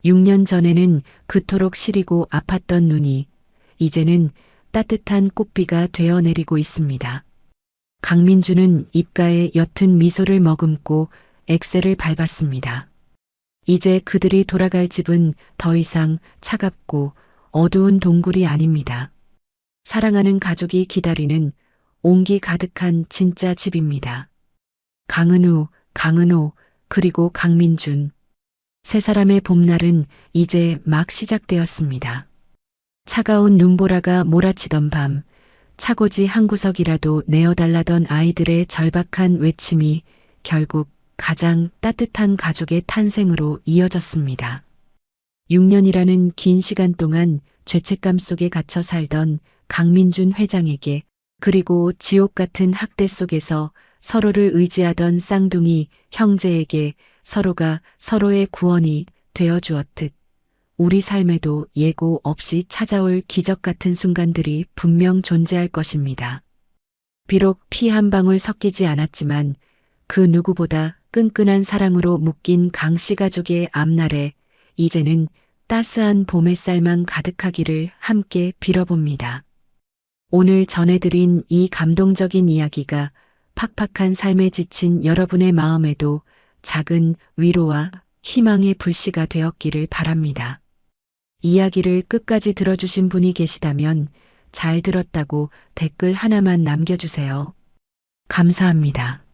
6년 전에는 그토록 시리고 아팠던 눈이 이제는 따뜻한 꽃비가 되어 내리고 있습니다. 강민주는 입가에 옅은 미소를 머금고 엑셀을 밟았습니다. 이제 그들이 돌아갈 집은 더 이상 차갑고 어두운 동굴이 아닙니다. 사랑하는 가족이 기다리는 온기 가득한 진짜 집입니다. 강은우, 그리고 강민준. 세 사람의 봄날은 이제 막 시작되었습니다. 차가운 눈보라가 몰아치던 밤, 차고지 한 구석이라도 내어달라던 아이들의 절박한 외침이 결국 가장 따뜻한 가족의 탄생으로 이어졌습니다. 6년이라는 긴 시간 동안 죄책감 속에 갇혀 살던 강민준 회장에게 그리고 지옥 같은 학대 속에서 서로를 의지하던 쌍둥이 형제에게 서로가 서로의 구원이 되어 주었듯 우리 삶에도 예고 없이 찾아올 기적 같은 순간들이 분명 존재할 것입니다. 비록 피 한 방울 섞이지 않았지만 그 누구보다 끈끈한 사랑으로 묶인 강씨 가족의 앞날에 이제는 따스한 봄 햇살만 가득하기를 함께 빌어봅니다. 오늘 전해드린 이 감동적인 이야기가 팍팍한 삶에 지친 여러분의 마음에도 작은 위로와 희망의 불씨가 되었기를 바랍니다. 이야기를 끝까지 들어주신 분이 계시다면 잘 들었다고 댓글 하나만 남겨주세요. 감사합니다.